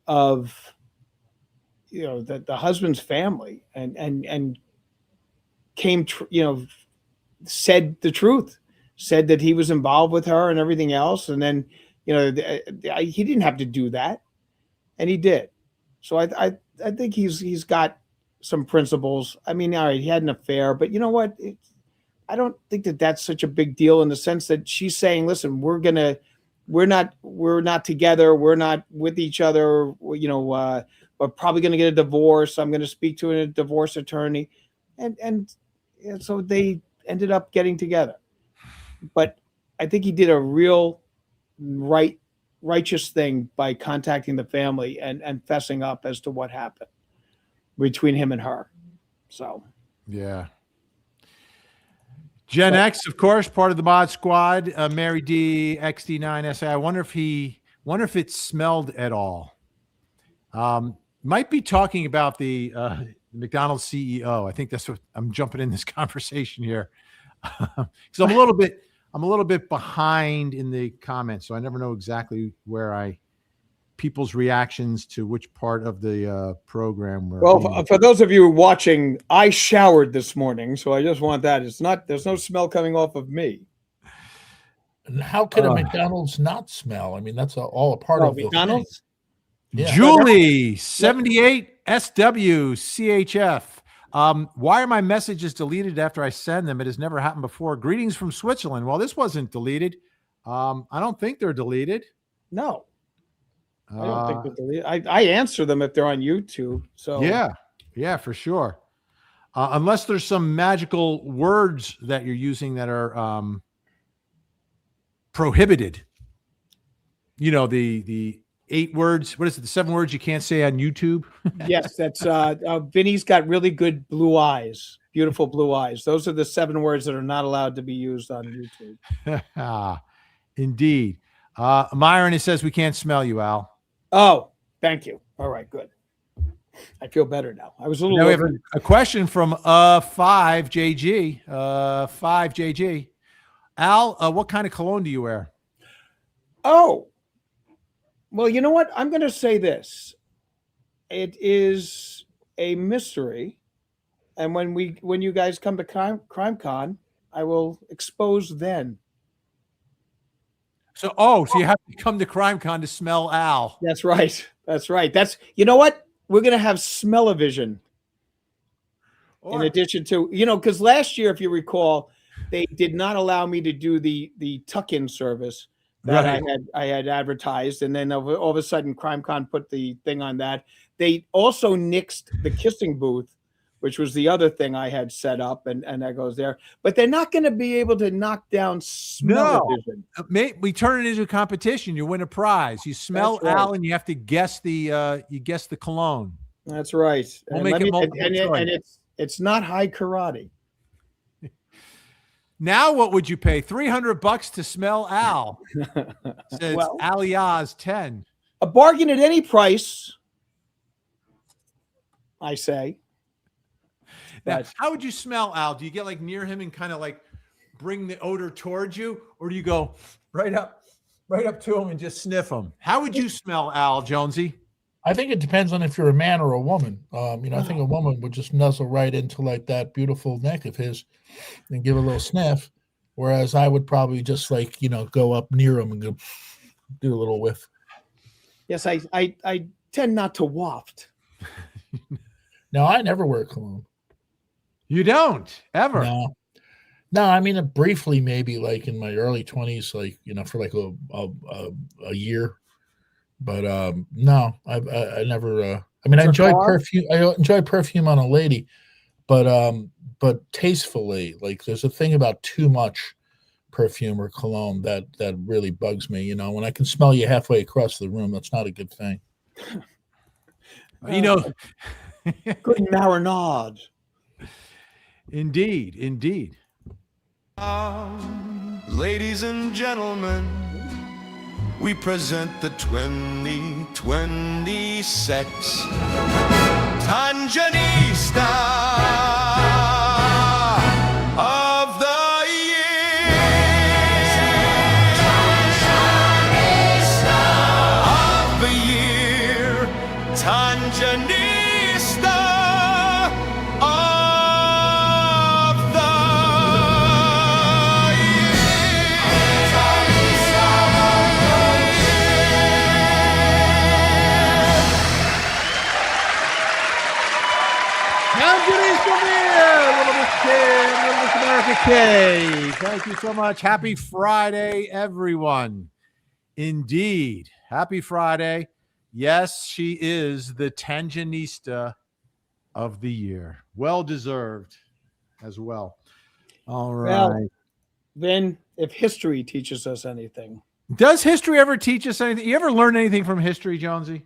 of, the husband's family, and came, said the truth. Said that he was involved with her and everything else. And then, he didn't have to do that, and he did. So I think he's got some principles. I mean, all right, he had an affair, but you know what? I don't think that that's such a big deal, in the sense that she's saying, listen, we're not together. We're not with each other. We're probably going to get a divorce. I'm going to speak to a divorce attorney. And so they ended up getting together. But I think he did a real righteous thing by contacting the family and fessing up as to what happened between him and her. So, yeah. Gen X, of course, part of the Mod Squad. Mary D, XD9SA. I wonder if it smelled at all. Might be talking about the McDonald's CEO. I think that's what I'm jumping in this conversation here. Because I'm a little bit behind in the comments, so I never know exactly where people's reactions to which part of the program were. Well, for those of you watching, I showered this morning, so I just want that. There's no smell coming off of me. And how can a McDonald's not smell? I mean, that's all a part of McDonald's. Yeah. Julie, 78 SW CHF. Why are my messages deleted after I send them? It has never happened before. Greetings from Switzerland. Well, this wasn't deleted. I don't think they're deleted. No, I don't think they're deleted. I answer them if they're on YouTube. So yeah, for sure. Unless there's some magical words that you're using that are prohibited. The 8 words. What is it? The 7 words you can't say on YouTube. Yes, that's Vinny's got really good blue eyes, beautiful blue eyes. Those are the 7 words that are not allowed to be used on YouTube. Indeed. Myron, it says we can't smell you, Al. Oh, thank you. All right, good. I feel better now. I was a little. Now we have a question from 5JG. 5JG. Al, what kind of cologne do you wear? Oh, well, you know what? I'm going to say this. It is a mystery, and when you guys come to CrimeCon, I will expose then. So you have to come to CrimeCon to smell Al. That's right. That's right. You know what? We're going to have smell-o-vision. In addition to, because last year, if you recall, they did not allow me to do the tuck-in service that Right. I had advertised, and then all of a sudden, CrimeCon put the thing on that. They also nixed the kissing booth, which was the other thing I had set up, and that goes there. But they're not going to be able to knock down smell-o-vision. We turn it into a competition. You win a prize. You smell That's right. Al, and you have to guess the cologne. That's right. We'll And make let it me- multiple choice. and it's not high karate. Now, what would you pay? $300 to smell Al. Says Well- Aliaz 10. A bargain at any price, I say. Now, But how would you smell Al? Do you get like near him and kind of like bring the odor towards you, or do you go right up to him and just sniff him? How would you smell Al, Jonesy? I think it depends on if you're a man or a woman. I think a woman would just nuzzle right into like that beautiful neck of his and give a little sniff, whereas I would probably just go up near him and go do a little whiff. yes, I tend not to waft. No, I never wear cologne. You don't ever. No. I mean, briefly, maybe like in my early 20s, for like a year. But no, I never. I mean, I enjoy perfume. I enjoy perfume on a lady, but tastefully. Like, there's a thing about too much perfume or cologne that really bugs me. When I can smell you halfway across the room, that's not a good thing. Good marinade. Indeed. Ladies and gentlemen, we present the 2020 sex Tanjanista of the year. Tanjanista of the year. Tanjanista of the Little Miss America K. Thank you so much. Happy Friday, everyone. Indeed. Happy Friday. Yes, she is the Tanjanista of the year. Well deserved as well. All right. Well, then, if history teaches us anything, Does history ever teach us anything? You ever learn anything from history, Jonesy?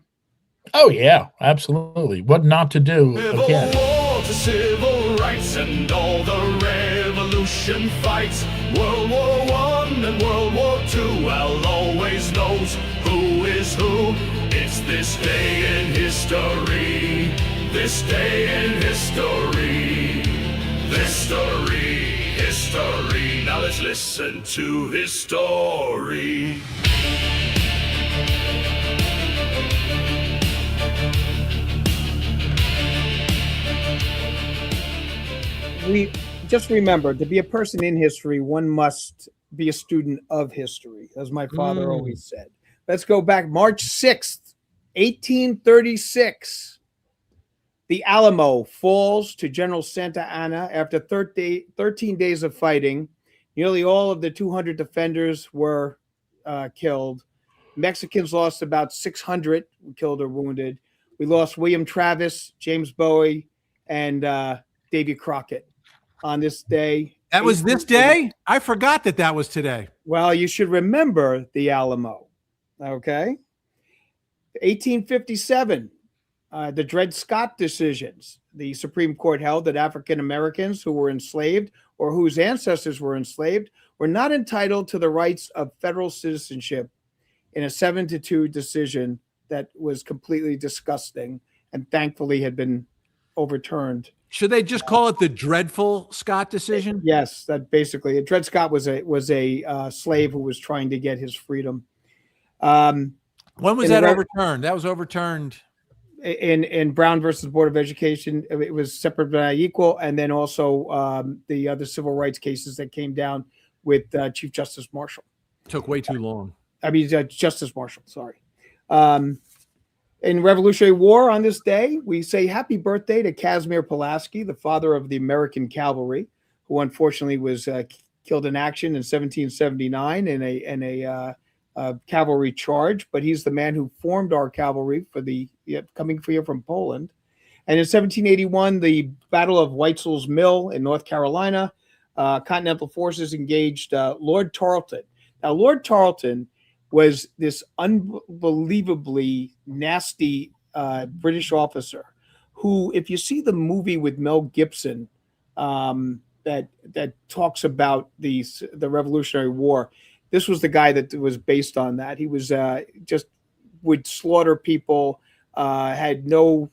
Oh yeah, absolutely. What not to do Civil again. War to civil rights and all the revolution fights. World War I and World War II. Al always knows who is who. It's this day in history. This day in history. History. Now let's listen to his story. we just remember, to be a person in history, one must be a student of history, as my father always said. Let's go back March 6th, 1836. The Alamo falls to General Santa Anna after 13 days of fighting. Nearly all of the 200 defenders were killed. Mexicans lost about 600 killed or wounded. We lost William Travis, James Bowie, and Davy Crockett on this day. That was this day? I forgot that was today. Well, you should remember the Alamo. Okay. 1857, the Dred Scott decisions. The Supreme Court held that African Americans who were enslaved or whose ancestors were enslaved were not entitled to the rights of federal citizenship in a 7-2 decision that was completely disgusting and thankfully had been overturned. Should they just call it the dreadful Scott decision? Yes, that basically. Dred Scott was a slave who was trying to get his freedom. When was that overturned? That was overturned in Brown versus Board of Education. It was separate but not equal, and then also the other civil rights cases that came down with Chief Justice Marshall. Took way too long. I mean, Justice Marshall. Sorry. In Revolutionary War on this day, we say happy birthday to Casimir Pulaski, the father of the American cavalry, who unfortunately was killed in action in 1779 in a cavalry charge. But he's the man who formed our cavalry for the coming here from Poland. And in 1781, the Battle of Weitzel's Mill in North Carolina, Continental forces engaged Lord Tarleton. Now, Lord Tarleton was this unbelievably nasty British officer who, if you see the movie with Mel Gibson that talks about the Revolutionary War, this was the guy that was based on that. He was just would slaughter people, had no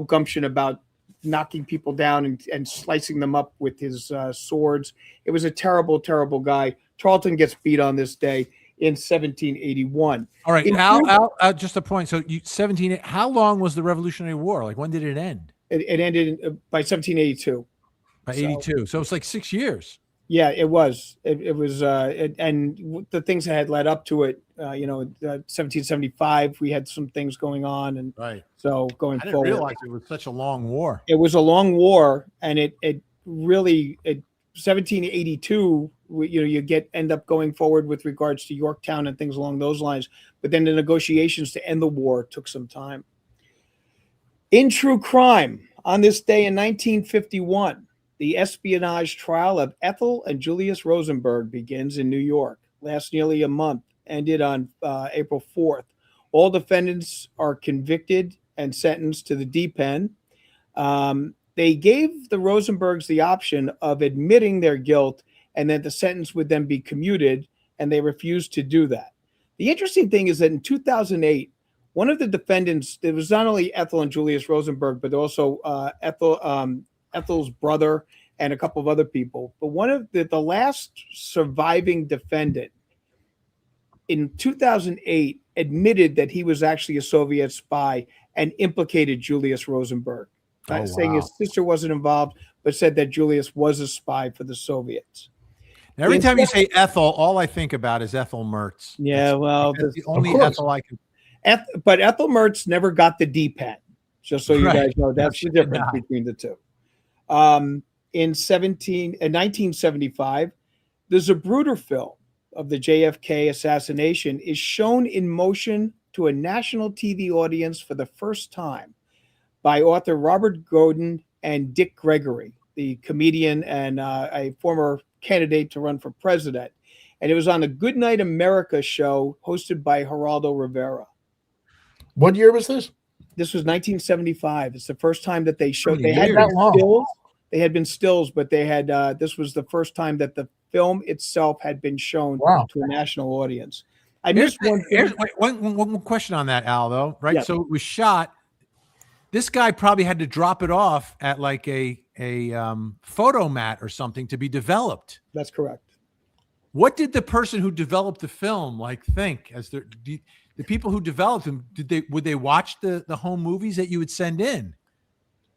gumption about knocking people down and slicing them up with his swords. It was a terrible, terrible guy. Tarleton gets beat on this day in 1781. All right, Al, just a point. So 17. How long was the Revolutionary War? Like, when did it end? It ended by 1782. By 82. So it's like 6 years. Yeah, it was. It was, and the things that had led up to it. 1775, we had some things going on, and right. So going I didn't forward, realize it was such a long war. It was a long war, and it really 1782. You end up going forward with regards to Yorktown and things along those lines. But then the negotiations to end the war took some time. In true crime, on this day in 1951, the espionage trial of Ethel and Julius Rosenberg begins in New York. Lasts nearly a month, ended on April 4th. All defendants are convicted and sentenced to the D pen. They gave the Rosenbergs the option of admitting their guilt and that the sentence would then be commuted, and they refused to do that. The interesting thing is that in 2008, one of the defendants, it was not only Ethel and Julius Rosenberg, but also Ethel's brother and a couple of other people. But one of the last surviving defendant in 2008 admitted that he was actually a Soviet spy and implicated Julius Rosenberg. Not saying his sister wasn't involved, but said that Julius was a spy for the Soviets. Now, every time you say Ethel, all I think about is Ethel Mertz. Yeah, that's the only Ethel I can. But Ethel Mertz never got the D-pen, just so you guys know. That's the difference between the two. In 1975, the Zapruder film of the JFK assassination is shown in motion to a national TV audience for the first time by author Robert Godin and Dick Gregory, the comedian and a former candidate to run for president. And it was on the Good Night America show hosted by Geraldo Rivera. What year was this? This was 1975. It's the first time that they showed. They had stills. They had been stills, but they had. This was the first time that the film itself had been shown to a national audience. I missed one. One question on that, Al. Though, right? Yeah. So it was shot. This guy probably had to drop it off at like a photo mat or something to be developed. That's correct. What did the person who developed the film think? As the people who developed them, would they watch the home movies that you would send in?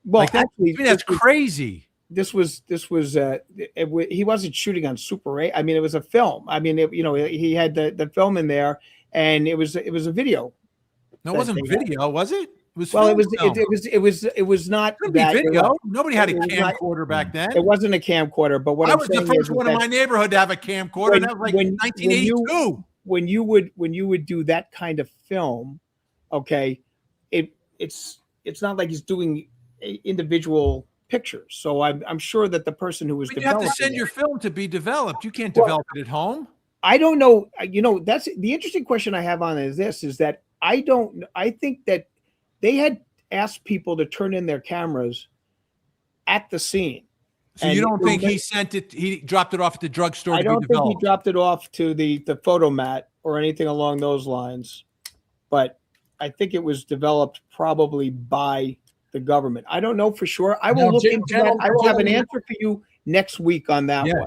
Well, actually, that's crazy. This was he wasn't shooting on Super 8. I mean, it was a film. I mean, he had the film in there, and it was a video. No, it wasn't video, was it? It was well, film. it was not that video. Nobody had a camcorder back then. It wasn't a camcorder, but what I was the first one in my neighborhood to have a camcorder. That was like 1982. When you would do that kind of film, okay, it's not like he's doing individual pictures. So I'm sure that the person who was you have to send your film to be developed. You can't develop it at home. I don't know. That's the interesting question I have on is that I think that they had asked people to turn in their cameras at the scene. So you And don't think he sent it? He dropped it off at the drugstore I to be don't think he developed. dropped it off to the photomat or anything along those lines, but I think it was developed probably by the government. I don't know for sure. I will Now, look into that. I will have an gentlemen- answer for you next week on that Yes. one.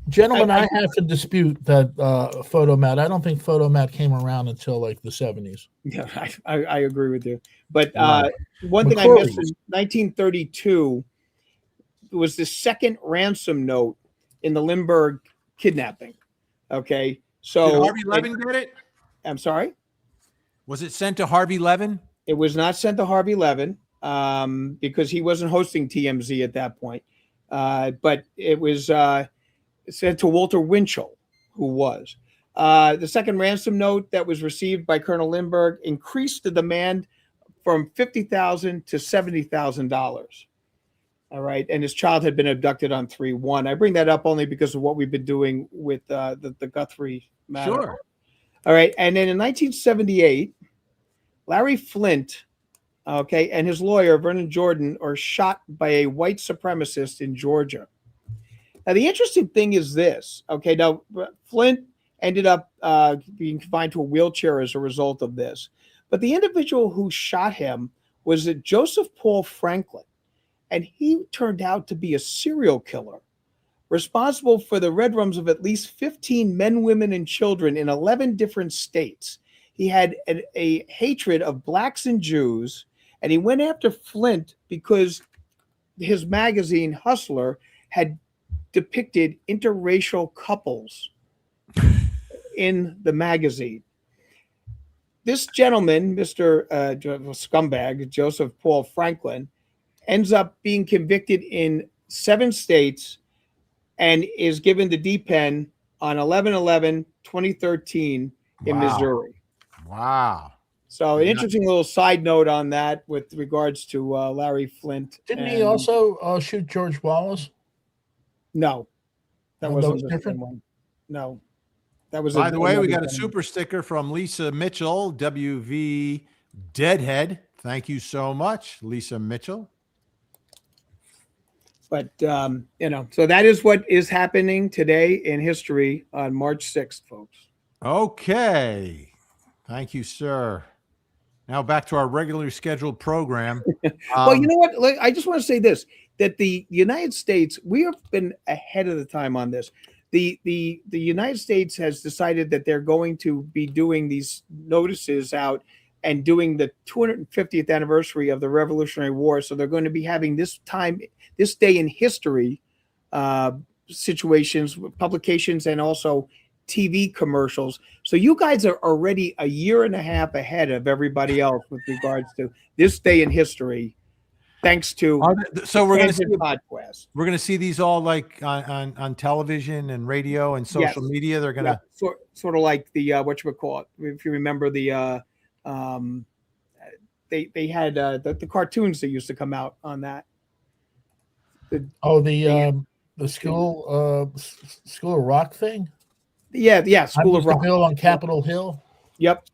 Gentlemen, I- I have to dispute that photomat. I don't think photomat came around until like the 70s. Yeah, I agree with you. But Right. one thing I missed McCrory's. in 1932 was the second ransom note in the Lindbergh kidnapping. Okay, so Did Harvey Levin get it? I'm sorry. Was it sent to Harvey Levin? It was not sent to Harvey Levin because he wasn't hosting TMZ at that point. But it was sent to Walter Winchell, who was. The second ransom note that was received by Colonel Lindbergh increased the demand from $50,000 to $70,000. All right. And his child had been abducted on 3/1. I bring that up only because of what we've been doing with the Guthrie matter. Sure. All right. And then in 1978, Larry Flint, okay, and his lawyer, Vernon Jordan, are shot by a white supremacist in Georgia. Now, the interesting thing is this. Okay. Now, Flint ended up being confined to a wheelchair as a result of this. But the individual who shot him was Joseph Paul Franklin. And he turned out to be a serial killer responsible for the red rooms of at least 15 men, women, and children in 11 different states. He had a hatred of blacks and Jews, and he went after Flint because his magazine, Hustler, had depicted interracial couples in the magazine. This gentleman, Mr. Scumbag, Joseph Paul Franklin, ends up being convicted in 7 states and is given the D-pen on 11/11/2013 in Wow. Missouri. Wow. So an interesting little side note on that with regards to Larry Flint. Didn't he and- also shoot George Wallace? No, that Oh, that wasn't was the different? same one. No, that was. By the way, we got a another super sticker from Lisa Mitchell, WV Deadhead. Thank you so much, Lisa Mitchell. But so that is what is happening today in history on March 6th, folks. Okay. Thank you, sir. Now back to our regularly scheduled program. Well, you know what? Like, I just want to say this: that the United States, we have been ahead of the time on this. The United States has decided that they're going to be doing these notices out and doing the 250th anniversary of the Revolutionary War. So they're going to be having this day in history situations, publications, and also TV commercials. So you guys are already a year and a half ahead of everybody else with regards to this day in history, thanks to so we're going to see podcast. We're going to see these all like on television and radio and social media. They're going to sort of like the what you would call it, if you remember the they had the cartoons that used to come out on that. The school School of Rock thing. Yeah, School of Rock. Bill on Capitol Hill. Yep.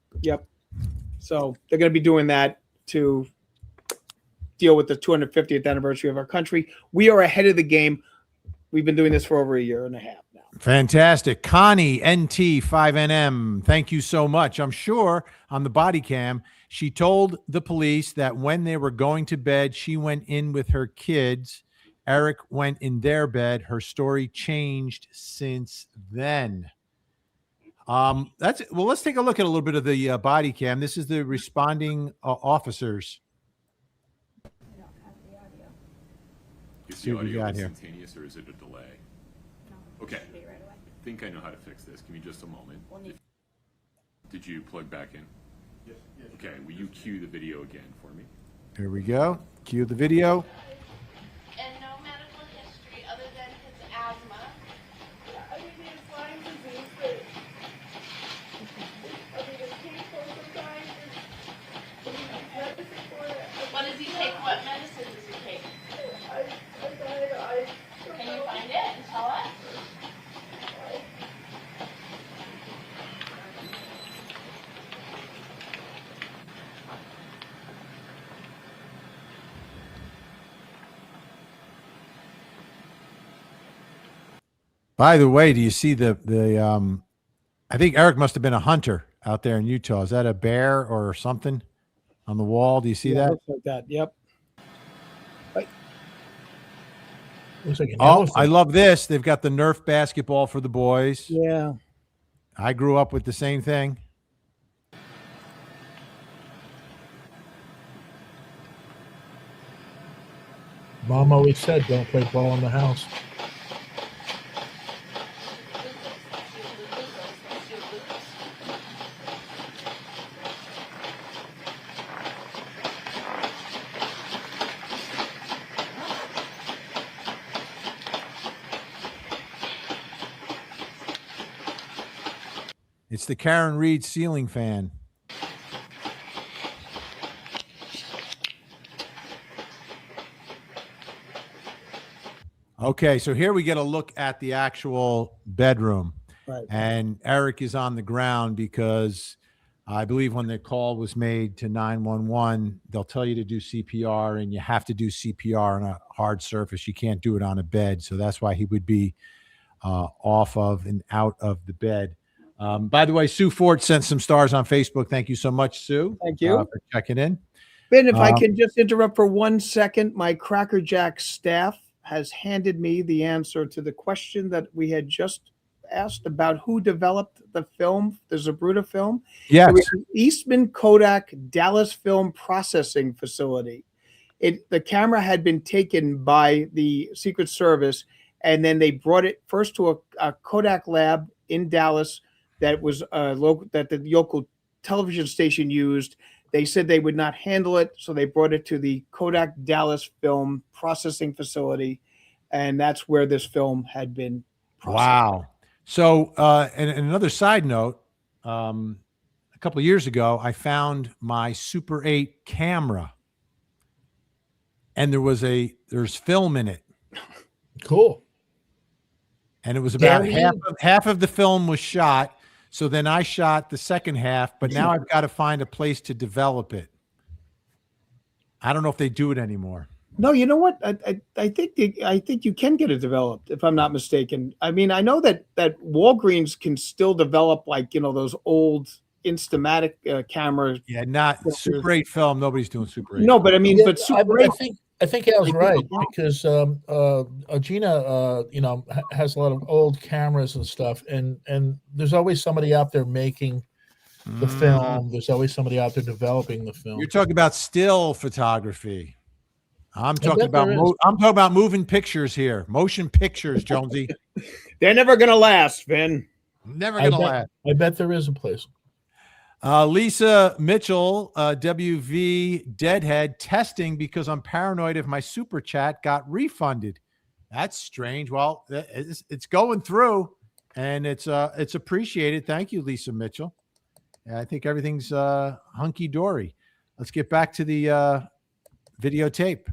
So they're going to be doing that to deal with the 250th anniversary of our country. We are ahead of the game. We've been doing this for over a year and a half now. Fantastic. Connie NT5NM, thank you so much. I'm sure on the body cam, she told the police that when they were going to bed, she went in with her kids. Eric went in their bed. Her story changed since then. Let's take a look at a little bit of the body cam. This is the responding officers. Is See the what we audio got here. instantaneous or is it a delay? Okay. I think I know how to fix this. Give me just a moment. Did you plug back in? Yes. Okay. Will you cue the video again for me? Here we go. Cue the video. And no medical history other than his asthma. I mean, he has Lyme disease, but it's painful sometimes. Medicine for it. What does he take? What medicine does he take? Can you find it and tell us? By the way, do you see the I think Eric must have been a hunter out there in Utah. Is that a bear or something on the wall? Do you see that? Looks like that. Yep. Looks like an Oh, elephant. I love this. They've got the Nerf basketball for the boys. Yeah. I grew up with the same thing. Mom always said, "Don't play ball in the house." It's the Karen Reed ceiling fan. Okay, so here we get a look at the actual bedroom. Right. And Eric is on the ground because I believe when the call was made to 911, they'll tell you to do CPR, and you have to do CPR on a hard surface. You can't do it on a bed. So that's why he would be off of and out of the bed. By the way, Sue Ford sent some stars on Facebook. Thank you so much, Sue. Thank you. For checking in. Ben, if I can just interrupt for 1 second, my Cracker Jack staff has handed me the answer to the question that we had just asked about who developed the film, the Zabruta film. Yes. It was the Eastman Kodak Dallas Film Processing Facility. The camera had been taken by the Secret Service, and then they brought it first to a Kodak lab in Dallas that was that the local television station used. They said they would not handle it, so they brought it to the Kodak Dallas Film Processing Facility, and that's where this film had been processed. Wow. So, and another side note, a couple of years ago, I found my Super 8 camera, and there's film in it. Cool. And it was about Gary? half of the film was shot. So then I shot the second half, but now I've got to find a place to develop it. I don't know if they do it anymore. No, you know what? I think you can get it developed, if I'm not mistaken. I mean, I know that Walgreens can still develop, like, those old Instamatic cameras. Yeah, not Super 8 film. Nobody's doing Super 8. No, but I mean, Yeah, but Super 8. I think Al's right, because Gina, has a lot of old cameras and stuff, and there's always somebody out there making the film. There's always somebody out there developing the film. You're talking about still photography. I'm talking bet there is. I'm talking about moving pictures here, motion pictures, Jonesy. They're never gonna last, Vin. Never gonna last. I bet there is a place. Lisa Mitchell, WV Deadhead, testing because I'm paranoid if my super chat got refunded. That's strange. Well, it's going through, and it's appreciated. Thank you, Lisa Mitchell. I think everything's hunky dory. Let's get back to the videotape.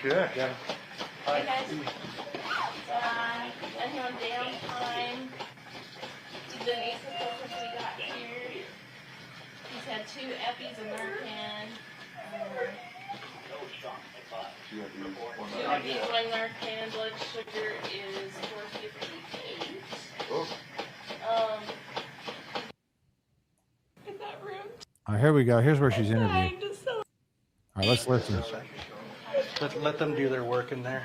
Good. Yeah. Hey guys, I know downtime. Denise since we got here. He's had 2 Eppies and Narcan. 2 Eppies, 1 Narcan. Blood sugar is 458. In that room. All right, here we go. Here's where she's interviewed. Trying to sell. All right, let's listen. Let them do their work in there.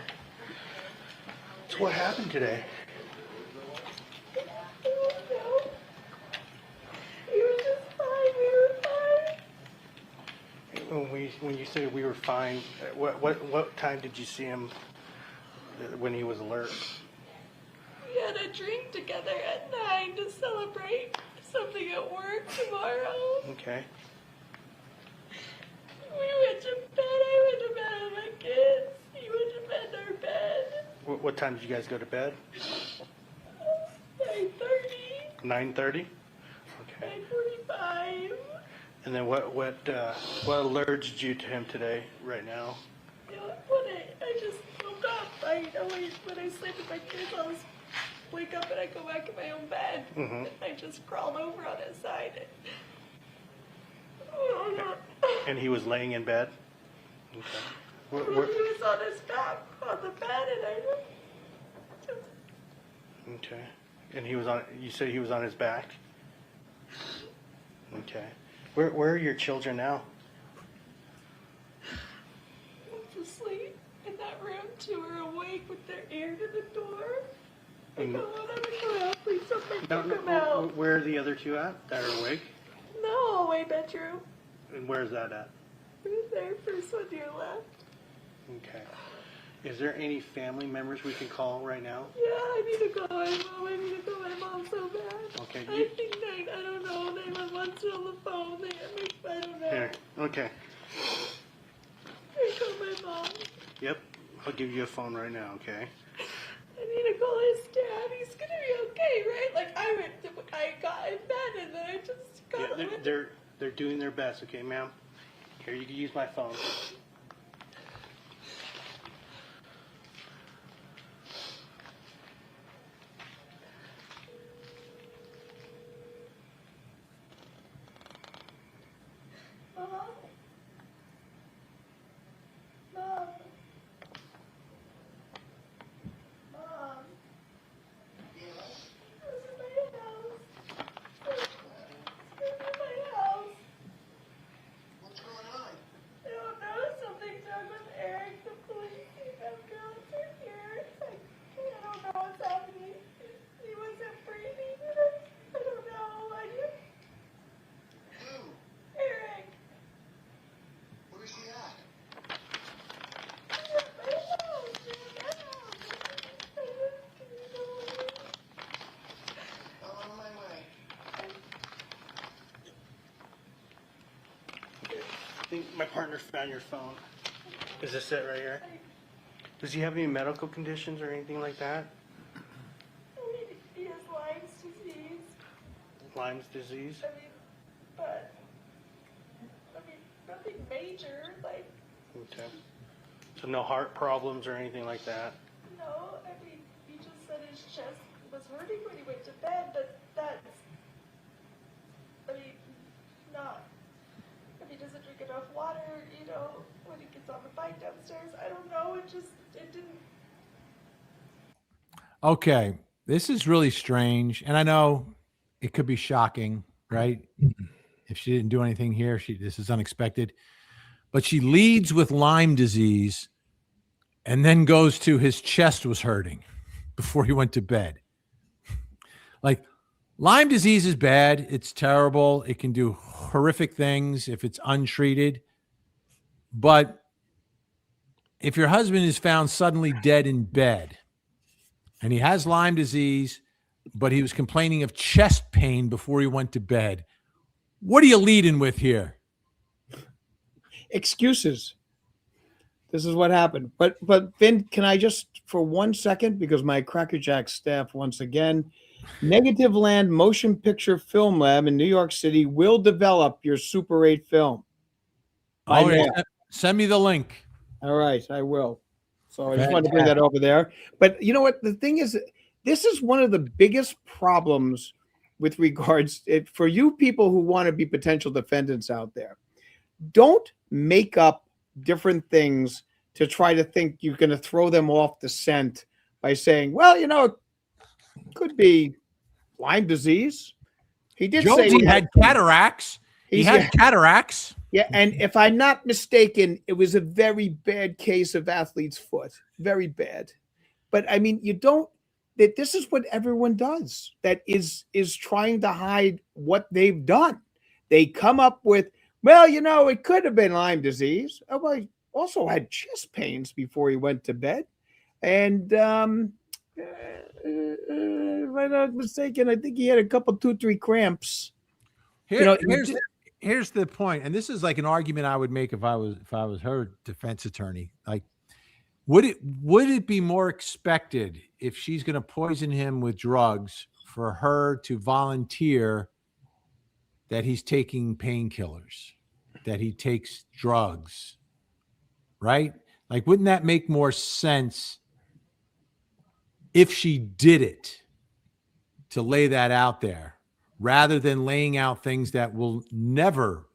So what happened today? He was just fine. We were fine. When you say we were fine, what time did you see him when he was alert? We had a drink together at 9 to celebrate something at work tomorrow. Okay. We went to bed. I went to bed with my kids. He went to bed in our bed. What time did you guys go to bed? 9:30. 9:30. Okay. 9:45. And then what alerted you to him today? Right now. You know, when I just woke up, when I sleep with my kids, I was wake up and I go back in my own bed. Mhm. I just crawled over on his side. And he was laying in bed? Okay. He was on his back on the bed, and I just... Okay. And he was on, you said he was on his back? Okay. Where are your children now? went to sleep in that room. Two are awake with their ear to the door. I go, oh, let me go out. Please somebody come out. Where are the other two at that are awake? No, hallway bedroom. And where's that at? Right there, first one to your left. Okay. Is there any family members we can call right now? Yeah, I need to call my mom. I need to call my mom so bad. Okay. I think I don't know. 911's still on the phone. They got me. I don't know. Here. Okay. I call my mom. Yep. I'll give you a phone right now, okay? I need to call his dad. He's gonna be okay, right? Like I got in bed and then I just got. Yeah, they're doing their best, okay, ma'am? Here, you can use my phone. Mom. Mom. Mom. This is my house. This is my house. What's going on? I don't know. Something's wrong with Eric. The police and girls are here. I don't know what's happening. He wasn't breathing. I don't know. Who? Eric. Where's he at? He's at my house. He's at my house. I'm on my way. I think my partner found your phone. Is this it right here? Does he have any medical conditions or anything like that? He has Lyme's disease. Lyme's disease? But nothing major. Like, Okay. So no heart problems or anything like that? no. He just said his chest was hurting when he went to bed, but that's, not. He doesn't drink enough water, when he gets on the bike downstairs. I don't know. It didn't. Okay, this is really strange, and I know it could be shocking, right? If she didn't do anything here, this is unexpected. But she leads with Lyme disease, and then goes to his chest was hurting before he went to bed. Like, Lyme disease is bad. It's terrible. It can do horrific things if it's untreated. But if your husband is found suddenly dead in bed, and he has Lyme disease, but he was complaining of chest pain before he went to bed, what are you leading with here? Excuses. This is what happened. But Vin, can I just for 1 second, because my Cracker Jack staff once again, Negative Land Motion Picture Film Lab in New York City will develop your Super 8 film. Oh, yeah. Send me the link. All right, I will. So I just wanted to bring that over there. But you know what? The thing is, this is one of the biggest problems with regards for you people who want to be potential defendants out there. Don't make up different things to try to think you're going to throw them off the scent by saying, well, it could be Lyme disease. He did say he had cataracts. He had cataracts. Yeah, and if I'm not mistaken, it was a very bad case of athlete's foot. Very bad. But I mean, this is what everyone does that is trying to hide what they've done. They come up with, well, it could have been Lyme disease. Oh, well, he also had chest pains before he went to bed. And if I'm not mistaken, I think he had a couple, 2-3 cramps. Here's the point, and this is like an argument I would make if I was her defense attorney. Like, would it be more expected if she's going to poison him with drugs for her to volunteer that he's taking painkillers, that he takes drugs, right? Like, wouldn't that make more sense if she did it? to lay that out there rather than laying out things that will never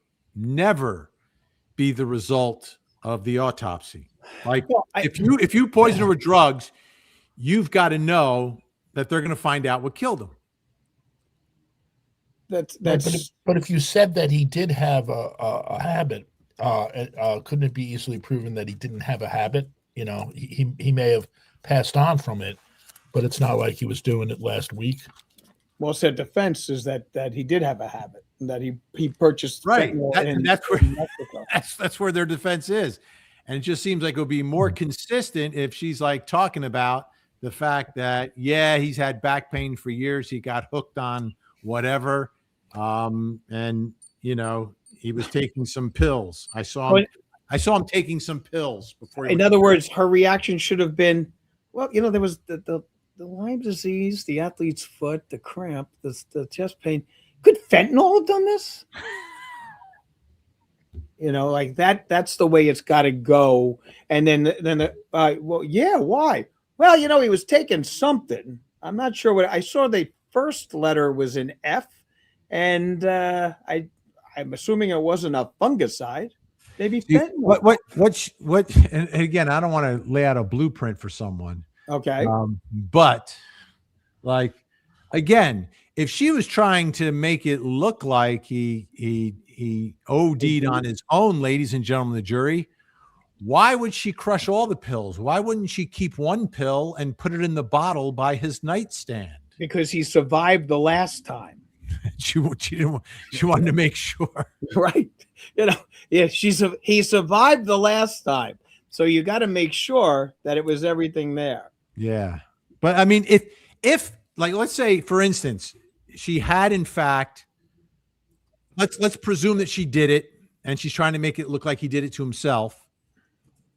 be the result of the autopsy. Like if you poison her with drugs, you've got to know that they're going to find out what killed him. But if you said that he did have a habit, couldn't it be easily proven that he didn't have a habit? You know, he may have passed on from it, but it's not like he was doing it last week. Well, said defense is that he did have a habit and that he purchased fentanyl in Mexico. That's where their defense is. And it just seems like it would be more consistent if she's like talking about the fact that, yeah, he's had back pain for years. He got hooked on whatever. And you know, he was taking some pills. I saw him taking some pills before. In other words, her reaction should have been, well, you know, there was the Lyme disease, the athlete's foot, the cramp, the chest pain. Could fentanyl have done this? You know, like that's the way it's got to go. And then well, yeah, why? Well, you know, he was taking something. I'm not sure what I saw. The first letter was an F, and I'm assuming it wasn't a fungicide. Maybe fentanyl. What? And again, I don't want to lay out a blueprint for someone. Okay. But like, again, if she was trying to make it look like he OD'd on his own, ladies and gentlemen of the jury, why would she crush all the pills? Why wouldn't she keep one pill and put it in the bottle by his nightstand? Because he survived the last time. She wanted to make sure. Right. You know, yeah, he survived the last time. So you got to make sure that it was everything there. Yeah. But I mean, if like, let's say, for instance, she had, in fact, let's presume that she did it and she's trying to make it look like he did it to himself.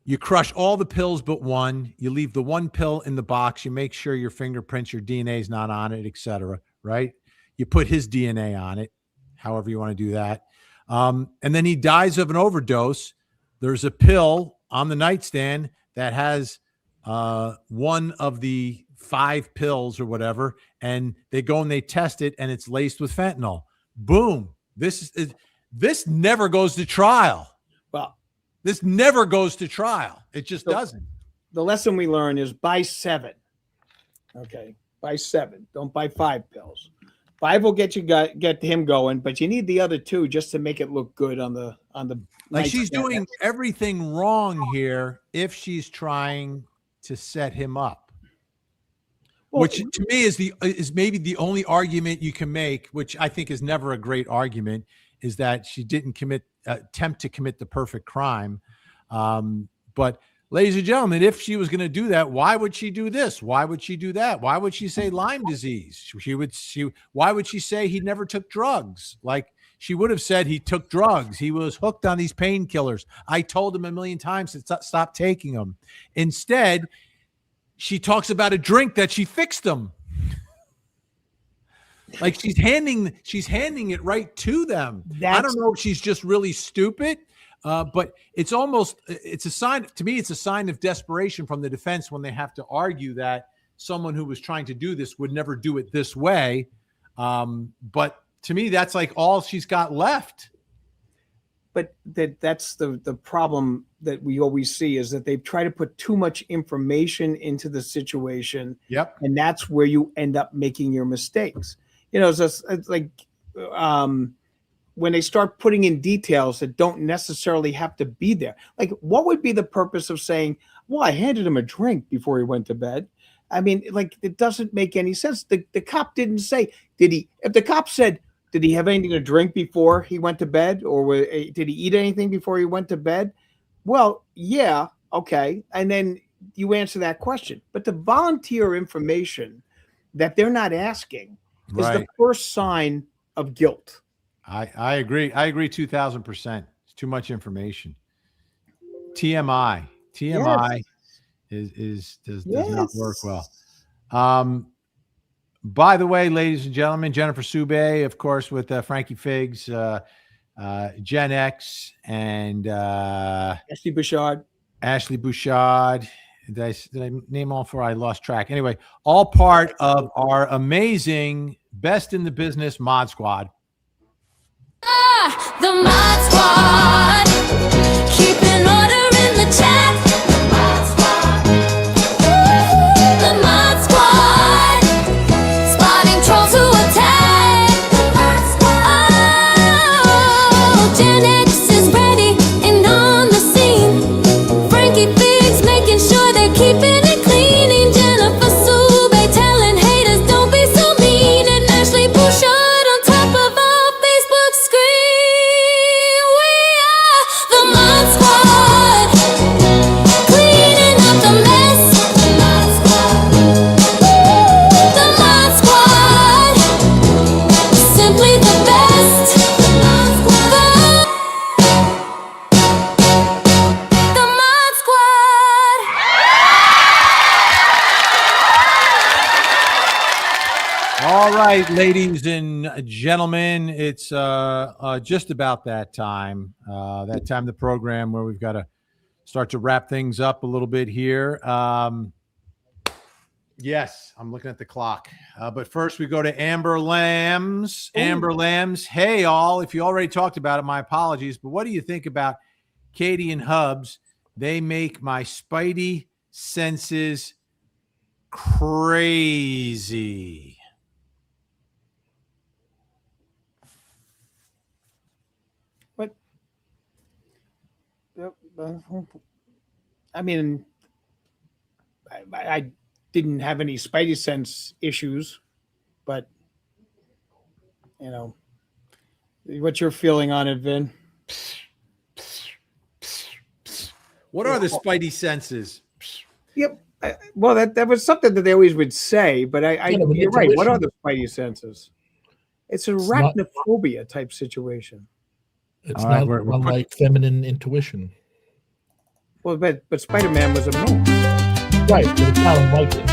You crush all the pills but one. You leave the one pill in the box. You make sure your fingerprints, your DNA is not on it, etc. Right? You put his DNA on it, however you want to do that. And then he dies of an overdose. There's a pill on the nightstand that has one of the 5 pills or whatever, and they go and they test it, and it's laced with fentanyl. Boom. This never goes to trial. Well, this never goes to trial. It just doesn't. The lesson we learn is buy 7. Okay, buy 7. Don't buy 5 pills. 5 will get him going, but you need the other 2 just to make it look good on the. Like, she's doing everything wrong here if she's trying to set him up. Well, which to me is maybe the only argument you can make, which I think is never a great argument, is that she didn't attempt to commit the perfect crime. But ladies and gentlemen, if she was going to do that, why would she do this? Why would she do that? Why would she say Lyme disease? Why would she say he never took drugs? Like, she would have said he took drugs. He was hooked on these painkillers. I told him a million times to stop taking them. Instead, she talks about a drink that she fixed him. Like, she's handing it right to them. I don't know if she's just really stupid, but it's a sign, to me, it's a sign of desperation from the defense when they have to argue that someone who was trying to do this would never do it this way. But to me, that's like all she's got left. But that's the problem that we always see, is that they try to put too much information into the situation. Yep. And that's where you end up making your mistakes. You know, it's like when they start putting in details that don't necessarily have to be there. Like, what would be the purpose of saying, well, I handed him a drink before he went to bed? I mean, like, it doesn't make any sense. The cop didn't say, did he? If the cop said, did he have anything to drink before he went to bed? Or did he eat anything before he went to bed? Well, yeah, okay. And then you answer that question. But to volunteer information that they're not asking is the first sign of guilt. I agree. I agree 2,000%. It's too much information. TMI. TMI does not work well. By the way, ladies and gentlemen, Jennifer Soubey, of course, with Frankie Figs, Gen X, and Ashley Bouchard. did I name all four? I lost track. Anyway, all part of our amazing best in the business mod squad. The Mod Squad, keeping order in the chat. The Mod Squad, the Mod Squad, spotting trolls who attack. The Mod Squad, oh, Gen X is ready and on the scene. Frankie Figs making sure they're keeping it clean. Jennifer Sube telling haters don't be so mean. And Ashley Bouchard on top of our Facebook screen. We are the Mod Squad, cleaning up the mess. The Mod Squad, the Mod Squad, simply the best. The Mod Squad, the Mod Squad. All right, ladies and gentlemen, it's just about that time of the program where we've got to start to wrap things up a little bit here. Yes, I'm looking at the clock. But first we go to Amber Lambs. Amber Lambs, hey, all. If you already talked about it, my apologies. But what do you think about Katie and Hubs? They make my spidey senses crazy. I mean, I didn't have any spidey sense issues, but you know, what's your feeling on it, Vin? What are the spidey senses? Yep. Well, that was something that they always would say, but Yeah, but you're right. What are intuition. the spidey senses? It's an not- arachnophobia type situation. It's All right, not we're unlike feminine intuition. Well, but Spider-Man was a man. Right, but it's not unlike it.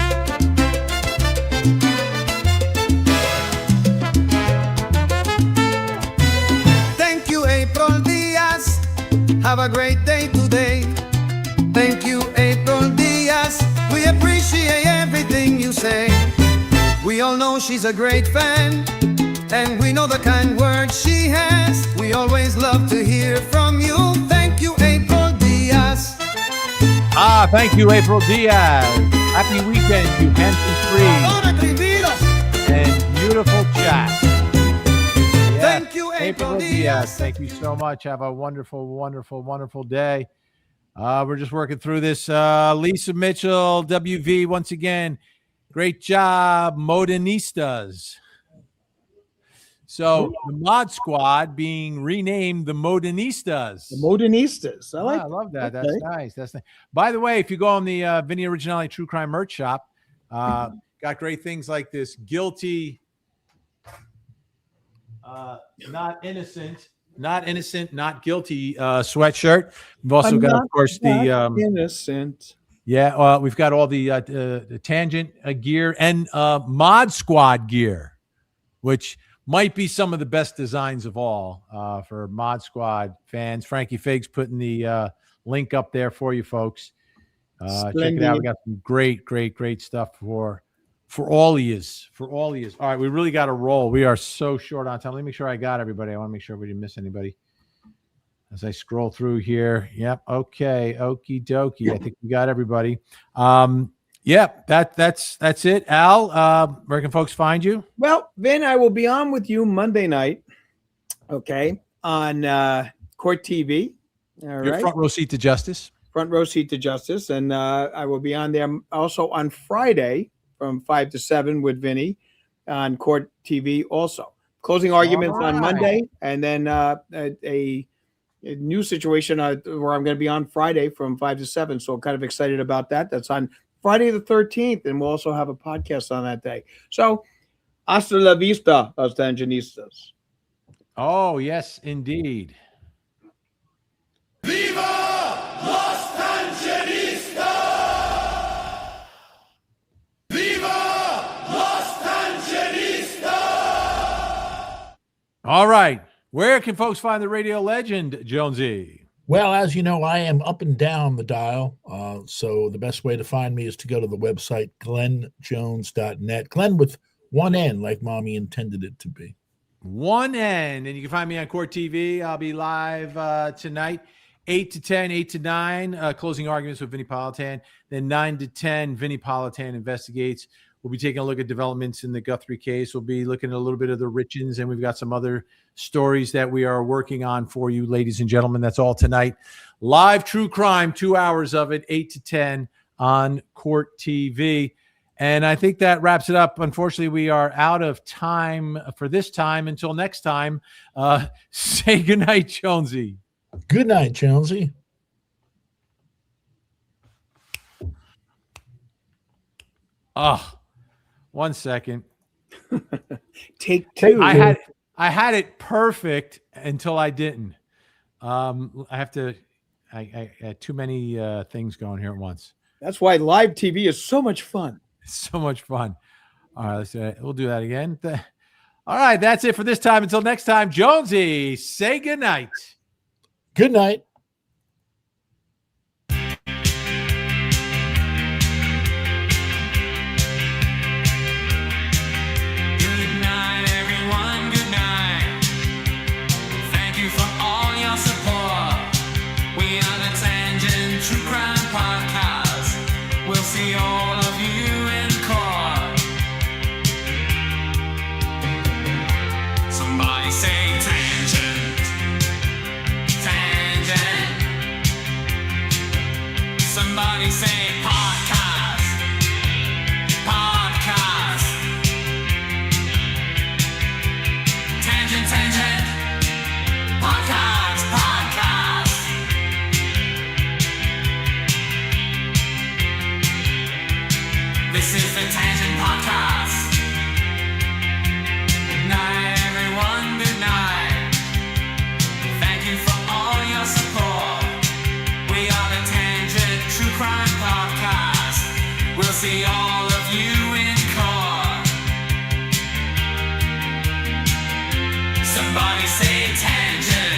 Thank you, April Diaz. Have a great day today. Thank you, April Diaz. We appreciate everything you say. We all know she's a great fan, and we know the kind words she has. We always love to hear from you. Thank you, April Diaz. Thank you, April Diaz. Happy weekend, you handsome free and beautiful chat. Yes, Thank you, April Diaz. Thank you so much. Have a wonderful, wonderful, wonderful day. We're just working through this. Lisa Mitchell, WV, once again, great job, Modernistas. So the Mod Squad being renamed the Modernistas. The Modernistas. I like. I love that. Okay. That's nice. That's nice. By the way, if you go on the Vinny Originality True Crime merch shop, got great things like this guilty, not innocent, not guilty sweatshirt. We've also I'm got, not of course, that the innocent. we've got all the tangent gear and Mod Squad gear, which might be some of the best designs of all for Mod Squad fans. Frankie Figs putting the link up there for you folks. Check it out. We got some great stuff for all of yous. For all of yous. All right, we really got to roll. We are so short on time. Let me make sure I got everybody. I want to make sure we didn't miss anybody. As I scroll through here. Yep. Okay. Okie dokie. I think we got everybody. Yep, that's it. Al, where can folks find you? Well, Vin, I will be on with you Monday night, okay, on Court TV. All Your right. front row seat to justice. Front row seat to justice. And I will be on there also on Friday from 5 to 7 with Vinny on Court TV also. Closing arguments on Monday, and then a new situation where I'm going to be on Friday from 5 to 7. So I'm kind of excited about that. That's on Friday the 13th, and we'll also have a podcast on that day. So, hasta la vista, Los Tangenistas. Oh, yes, indeed. Viva Los Tangeristas! Viva Los Tangeristas! All right. Where can folks find the radio legend, Jonesy? Well, as you know, I am up and down the dial. So the best way to find me is to go to the website, glennjones.net. Glenn with one N, like mommy intended it to be. One N. And you can find me on Court TV. I'll be live tonight, 8 to 10, 8 to 9, closing arguments with Vinnie Politan. Then 9 to 10, Vinnie Politan investigates. We'll be taking a look at developments in the Guthrie case. We'll be looking at a little bit of the Richens, and we've got some other stories that we are working on for you, ladies and gentlemen. That's all tonight. Live true crime, 2 hours of it, 8 to 10 on Court TV. And I think that wraps it up. Unfortunately, we are out of time for this time. Until next time, say goodnight, Jonesy. Good night, Jonesy. Oh, 1 second. Take two. I had it perfect until I didn't. I had too many things going here at once. That's why live TV is so much fun. It's so much fun. All right, we'll do that again. All right, that's it for this time. Until next time, Jonesy, say goodnight. Good night. Good night, everyone. Good night. Thank you for all your support. We are the Tangent True Crime Podcast. We'll see all of you in court. Somebody say tangent. Tangent. Somebody say podcast. Podcast. Tangent, tangent. Podcast, podcast. This is the Tangent Podcast. Good night, everyone. Good night. Thank you for all your support. We are the Tangent True Crime Podcast. We'll see all of you in court. Somebody say tangent.